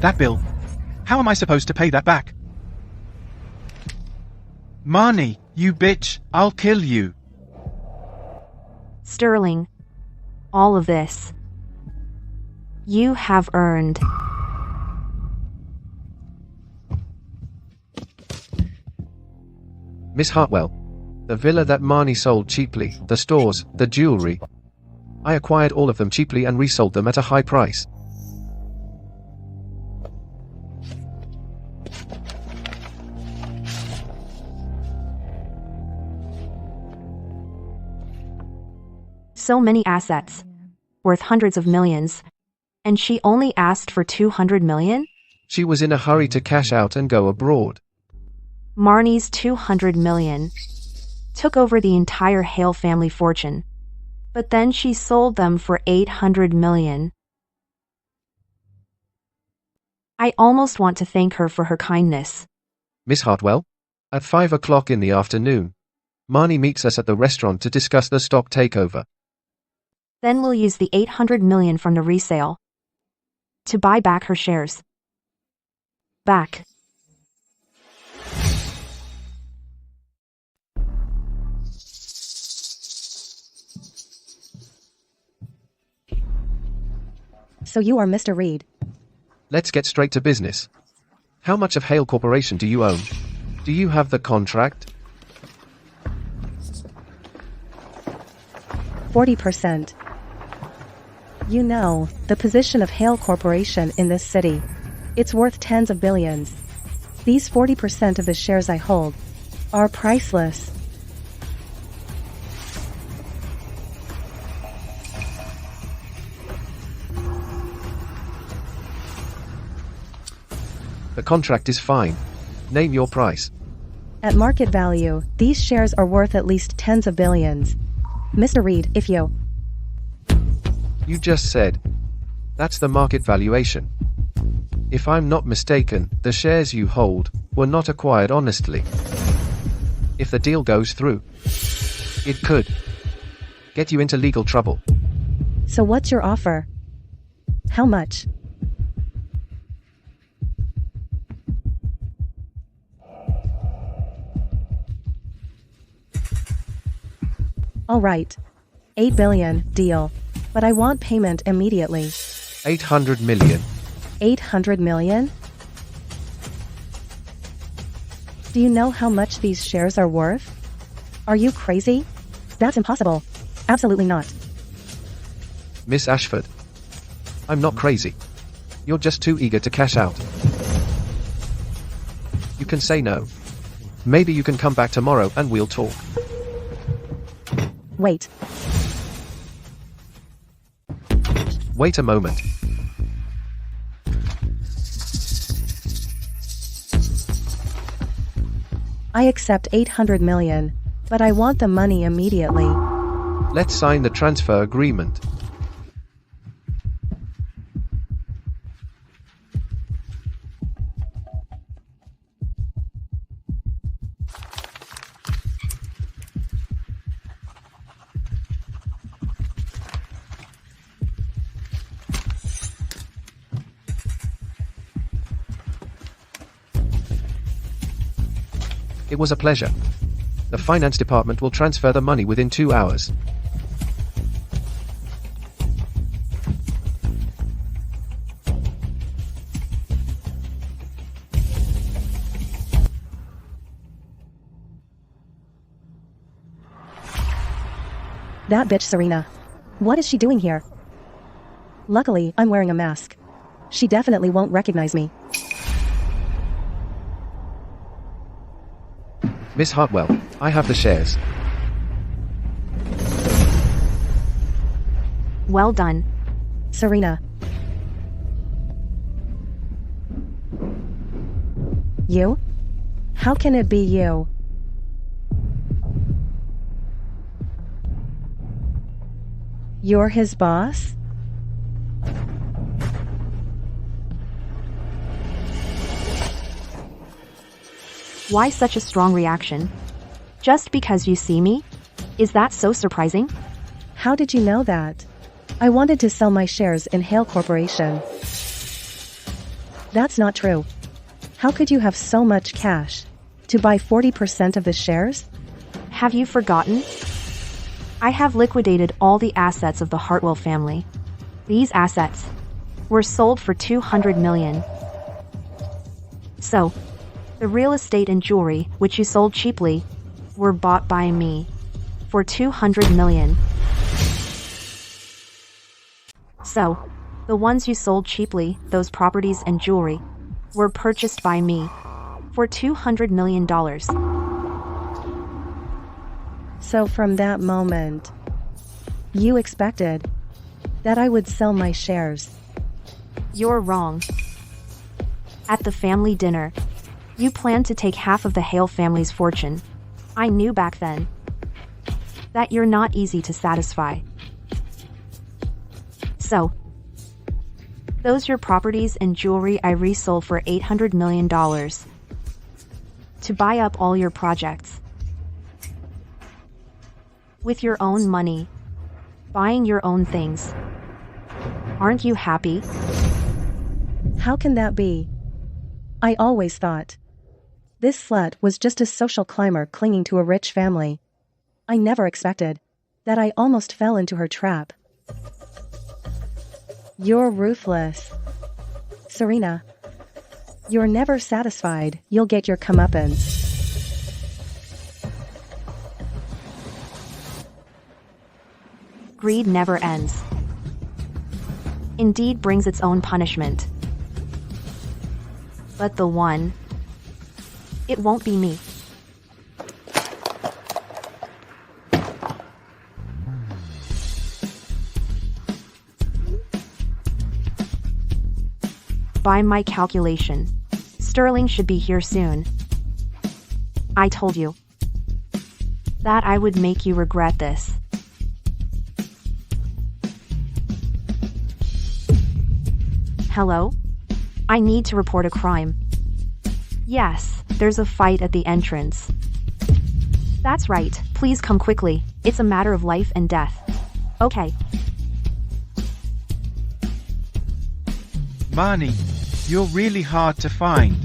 That bill. How am I supposed to pay that back? Marnie, you bitch, I'll kill you. Sterling, all of this you have earned. Miss Hartwell. The villa that Marnie sold cheaply, the stores, the jewelry. I acquired all of them cheaply and resold them at a high price. So many assets, worth hundreds of millions, and she only asked for 200 million? She was in a hurry to cash out and go abroad. Marnie's 200 million took over the entire Hale family fortune, but then she sold them for 800 million. I almost want to thank her for her kindness. Miss Hartwell? At 5 o'clock in the afternoon, Marnie meets us at the restaurant to discuss the stock takeover. Then we'll use the 800 million from the resale to buy back her shares. Back. So you are Mr. Reed. Let's get straight to business. How much of Hale Corporation do you own? Do you have the contract? 40%. You know, the position of Hale Corporation in this city. It's worth tens of billions. These 40% of the shares I hold are priceless. The contract is fine. Name your price. At market value, these shares are worth at least tens of billions. Mr. Reed, if you... You just said. That's the market valuation. If I'm not mistaken, the shares you hold were not acquired honestly. If the deal goes through, it could get you into legal trouble. So what's your offer? How much? All right. $8 billion, deal. But I want payment immediately. 800 million. 800 million? Do you know how much these shares are worth? Are you crazy? That's impossible. Absolutely not. Miss Ashford. I'm not crazy. You're just too eager to cash out. You can say no. Maybe you can come back tomorrow and we'll talk. Wait. Wait a moment. I accept 800 million, but I want the money immediately. Let's sign the transfer agreement. It was a pleasure. The finance department will transfer the money within 2 hours. That bitch Serena. What is she doing here? Luckily, I'm wearing a mask. She definitely won't recognize me. Miss Hartwell, I have the shares. Well done. Serena. You? How can it be you? You're his boss? Why such a strong reaction? Just because you see me? Is that so surprising? How did you know that? I wanted to sell my shares in Heir Corporation. That's not true. How could you have so much cash? To buy 40% of the shares? Have you forgotten? I have liquidated all the assets of the Hartwell family. These assets were sold for 200 million. So, the real estate and jewelry, which you sold cheaply, were bought by me for 200 million. So, the ones you sold cheaply, those properties and jewelry, were purchased by me for $200 million. So from that moment, you expected that I would sell my shares. You're wrong. At the family dinner, you planned to take half of the Hale family's fortune. I knew back then that you're not easy to satisfy. So, those your properties and jewelry I resold for $800 million to buy up all your projects. With your own money, buying your own things. Aren't you happy? How can that be? I always thought this slut was just a social climber clinging to a rich family. I never expected that I almost fell into her trap. You're ruthless. Serena, you're never satisfied. You'll get your comeuppance. Greed never ends. Indeed brings its own punishment. But the one, it won't be me. By my calculation, Sterling should be here soon. I told you that I would make you regret this. Hello? I need to report a crime. Yes, there's a fight at the entrance. That's right, please come quickly. It's a matter of life and death. Okay. Marnie, you're really hard to find.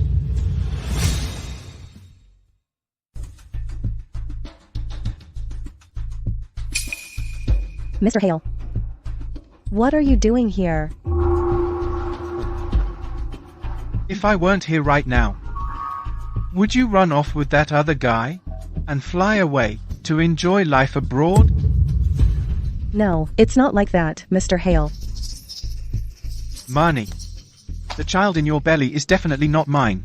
Mr. Hale. What are you doing here? If I weren't here right now, would you run off with that other guy and fly away to enjoy life abroad? No, it's not like that, Mr. Hale. Marnie, the child in your belly is definitely not mine.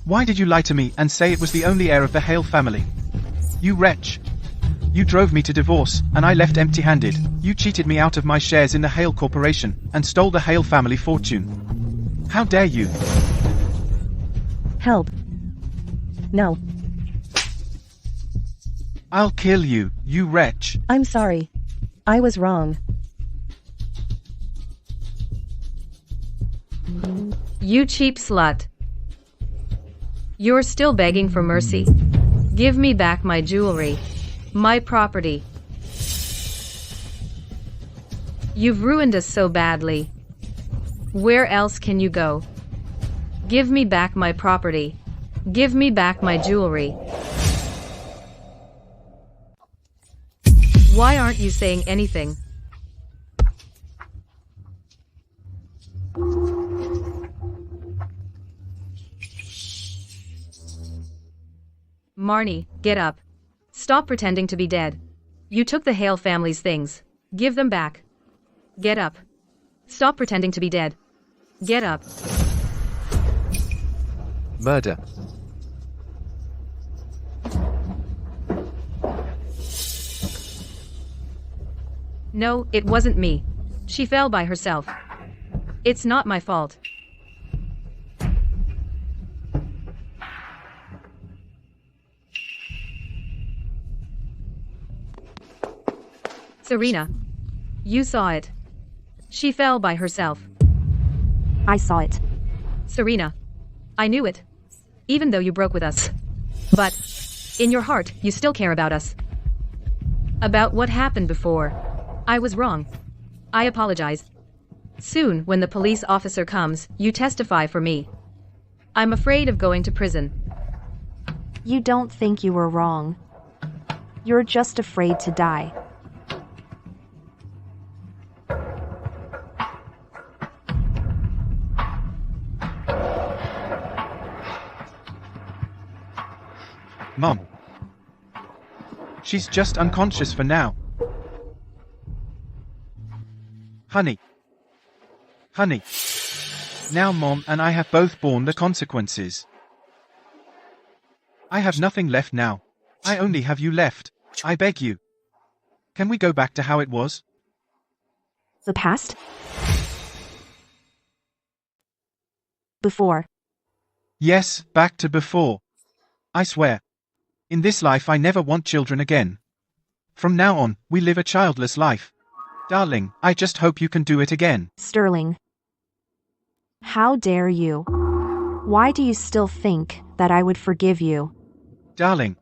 Why did you lie to me and say it was the only heir of the Hale family? You wretch. You drove me to divorce, and I left empty-handed. You cheated me out of my shares in the Hale Corporation, and stole the Hale family fortune. How dare you? Help. No. I'll kill you, you wretch. I'm sorry. I was wrong. You cheap slut. You're still begging for mercy. Give me back my jewelry. My property. You've ruined us so badly. Where else can you go? Give me back my property. Give me back my jewelry. Why aren't you saying anything? Marnie, get up. Stop pretending to be dead. You took the Hale family's things. Give them back. Get up. Stop pretending to be dead. Get up. Murder. No, it wasn't me. She fell by herself. It's not my fault. Serena, you saw it. She fell by herself. I saw it. Serena, I knew it. Even though you broke with us. But, in your heart, you still care about us. About what happened before. I was wrong. I apologize. Soon, when the police officer comes, you testify for me. I'm afraid of going to prison. You don't think you were wrong. You're just afraid to die. Mom. She's just unconscious for now. Honey. Honey. Now Mom and I have both borne the consequences. I have nothing left now. I only have you left. I beg you. Can we go back to how it was? The past? Before. Yes, back to before. I swear. In this life I never want children again. From now on, we live a childless life. Darling, I just hope you can do it again. Sterling. How dare you? Why do you still think that I would forgive you? Darling.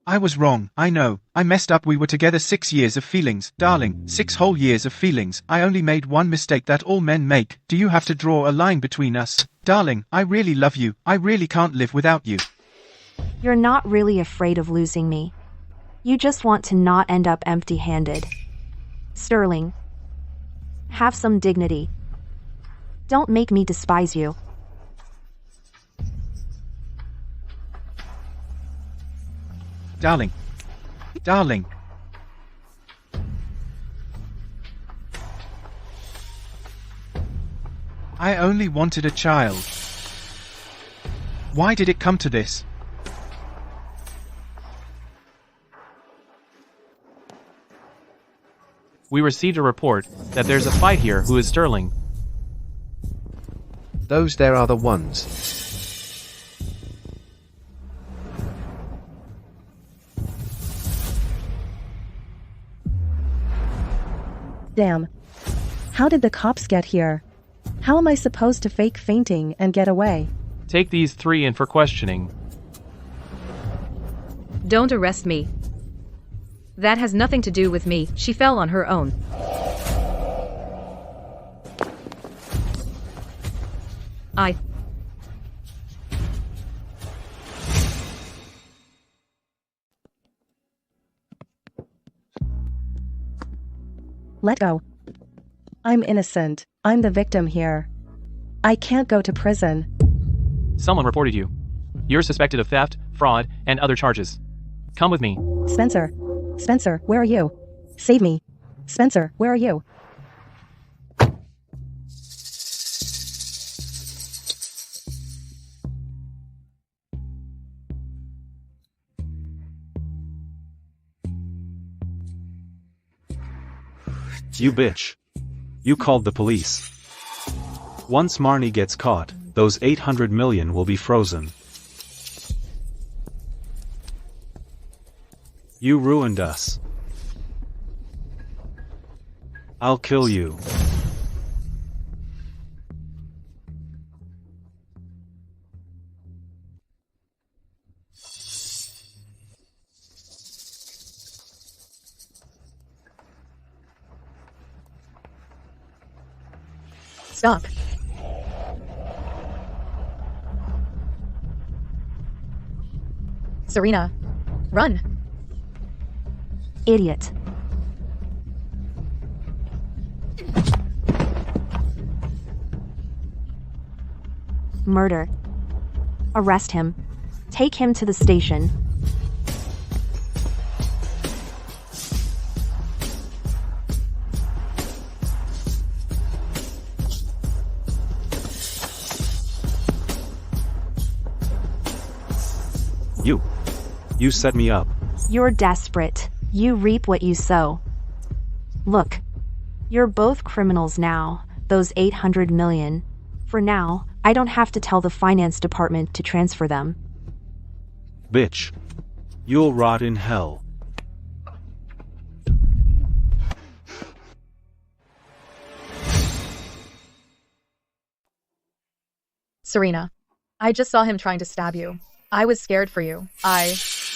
I was wrong, I know. I messed up. We were together 6 years of feelings. Darling, 6 whole years of feelings. I only made one mistake that all men make. Do you have to draw a line between us? Darling, I really love you. I really can't live without you. You're not really afraid of losing me. You just want to not end up empty-handed. Sterling. Have some dignity. Don't make me despise you. Darling. Darling. I only wanted a child. Why did it come to this? We received a report that there's a fight here. Who is Sterling? Those there are the ones. Damn. How did the cops get here? How am I supposed to fake fainting and get away? Take these 3 in for questioning. Don't arrest me. That has nothing to do with me. She fell on her own. Let go. I'm innocent. I'm the victim here. I can't go to prison. Someone reported you. You're suspected of theft, fraud, and other charges. Come with me. Spencer. Spencer, where are you? Save me. Spencer, where are you? You bitch. You called the police. Once Marnie gets caught, those 800 million will be frozen. You ruined us. I'll kill you. Stop. Serena, run. Idiot. Murder. Arrest him. Take him to the station. You set me up. You're desperate. You reap what you sow. Look, you're both criminals now, those 800 million. For now, I don't have to tell the finance department to transfer them. Bitch. You'll rot in hell. Serena, I just saw him trying to stab you. I was scared for you.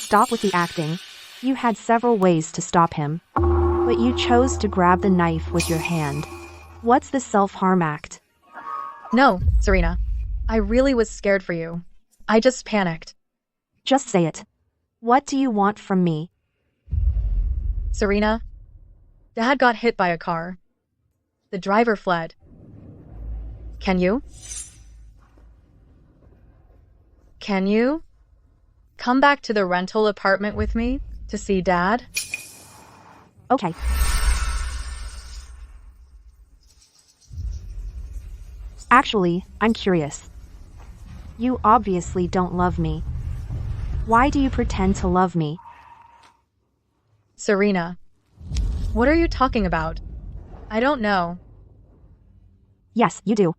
Stop with the acting. You had several ways to stop him. But you chose to grab the knife with your hand. What's the self-harm act? No, Serena. I really was scared for you. I just panicked. Just say it. What do you want from me? Serena, Dad got hit by a car. The driver fled. Can you? Can you come back to the rental apartment with me to see Dad? Okay. Actually, I'm curious. You obviously don't love me. Why do you pretend to love me? Serena, what are you talking about? I don't know. Yes, you do.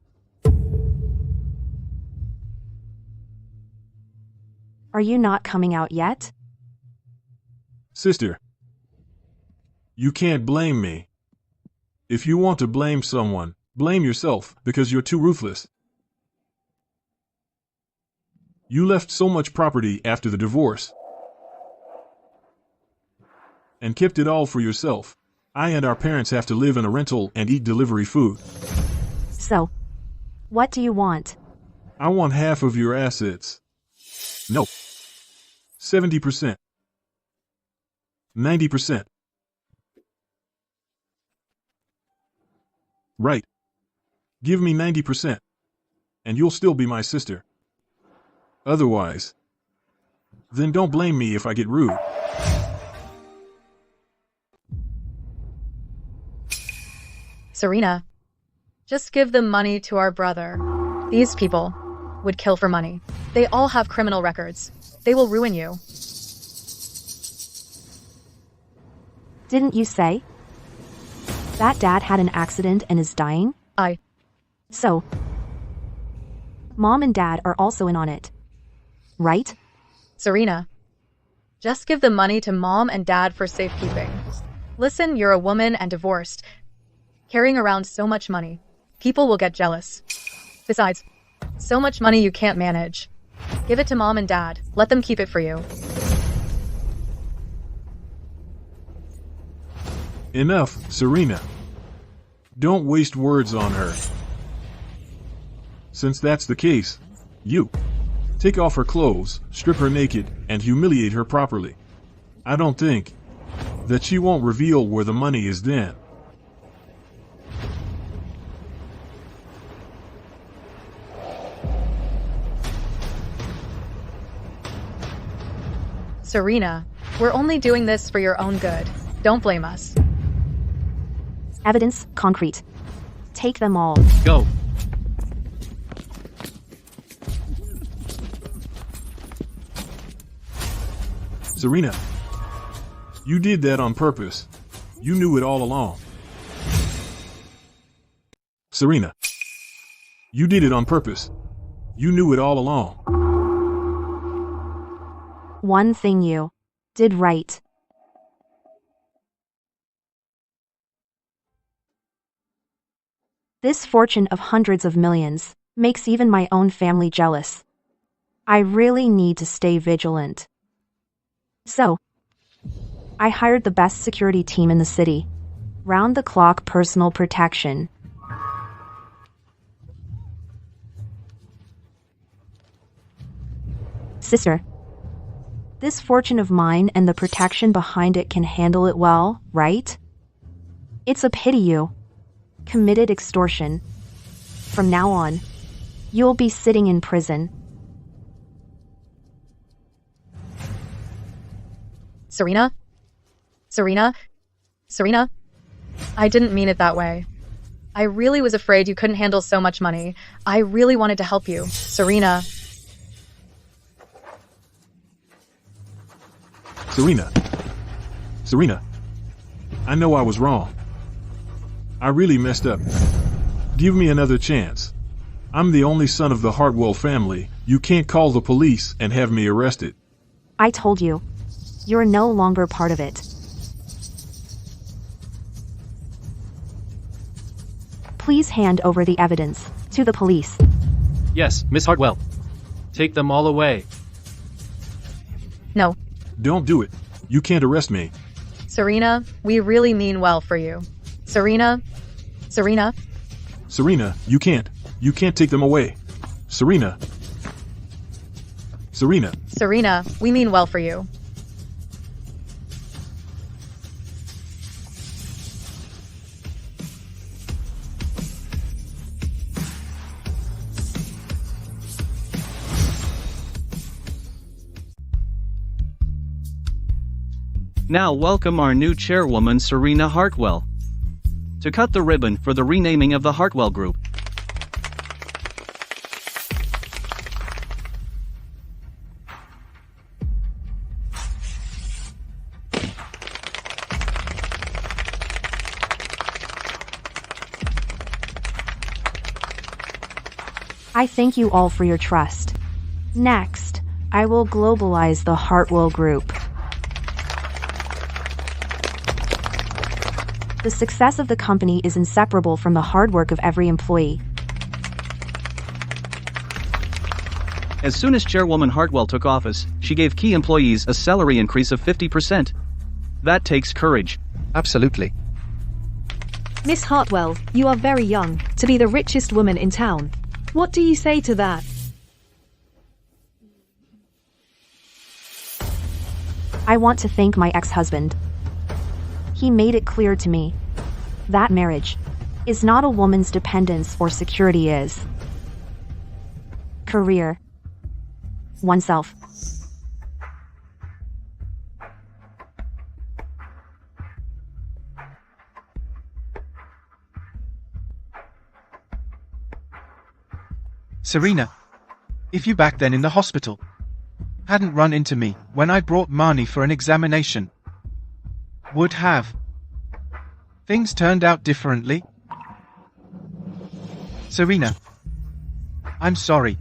Are you not coming out yet? Sister, you can't blame me. If you want to blame someone, blame yourself because you're too ruthless. You left so much property after the divorce and kept it all for yourself. I and our parents have to live in a rental and eat delivery food. So, what do you want? I want half of your assets. No. 70%. 90%. Right. Give me 90%, and you'll still be my sister. Otherwise, then don't blame me if I get rude. Serena, just give the money to our brother. These people would kill for money. They all have criminal records. They will ruin you. Didn't you say that Dad had an accident and is dying? So, Mom and Dad are also in on it, right? Serena, just give the money to Mom and Dad for safekeeping. Listen, you're a woman and divorced. Carrying around so much money, people will get jealous. Besides, so much money you can't manage. Give it to Mom and Dad. Let them keep it for you. Enough, Serena. Don't waste words on her. Since that's the case, you take off her clothes, strip her naked, and humiliate her properly. I don't think that she won't reveal where the money is then. Serena, we're only doing this for your own good. Don't blame us. Evidence, concrete. Take them all. Go. Serena, you did that on purpose. You knew it all along. Serena, you did it on purpose. You knew it all along. One thing you did right. This fortune of hundreds of millions makes even my own family jealous. I really need to stay vigilant. So, I hired the best security team in the city. Round-the-clock personal protection. Sister, this fortune of mine and the protection behind it can handle it well, right? It's a pity you committed extortion. From now on, you'll be sitting in prison. Serena? Serena? Serena? I didn't mean it that way. I really was afraid you couldn't handle so much money. I really wanted to help you. Serena. Serena. Serena. I know I was wrong. I really messed up. Give me another chance. I'm the only son of the Hartwell family. You can't call the police and have me arrested. I told you. You're no longer part of it. Please hand over the evidence to the police. Yes, Miss Hartwell. Take them all away. No. Don't do it. You can't arrest me. Serena, we really mean well for you. Serena? Serena? Serena, you can't. You can't take them away. Serena. Serena. Serena, we mean well for you. Now welcome our new chairwoman Serena Hartwell to cut the ribbon for the renaming of the Hartwell Group. I thank you all for your trust. Next, I will globalize the Hartwell Group. The success of the company is inseparable from the hard work of every employee. As soon as Chairwoman Hartwell took office, she gave key employees a salary increase of 50%. That takes courage. Absolutely. Miss Hartwell, you are very young to be the richest woman in town. What do you say to that? I want to thank my ex-husband. He made it clear to me that marriage is not a woman's dependence or security is. Career. Oneself. Serena, if you back then in the hospital hadn't run into me when I brought Marnie for an examination, would have things turned out differently? Serena, I'm sorry.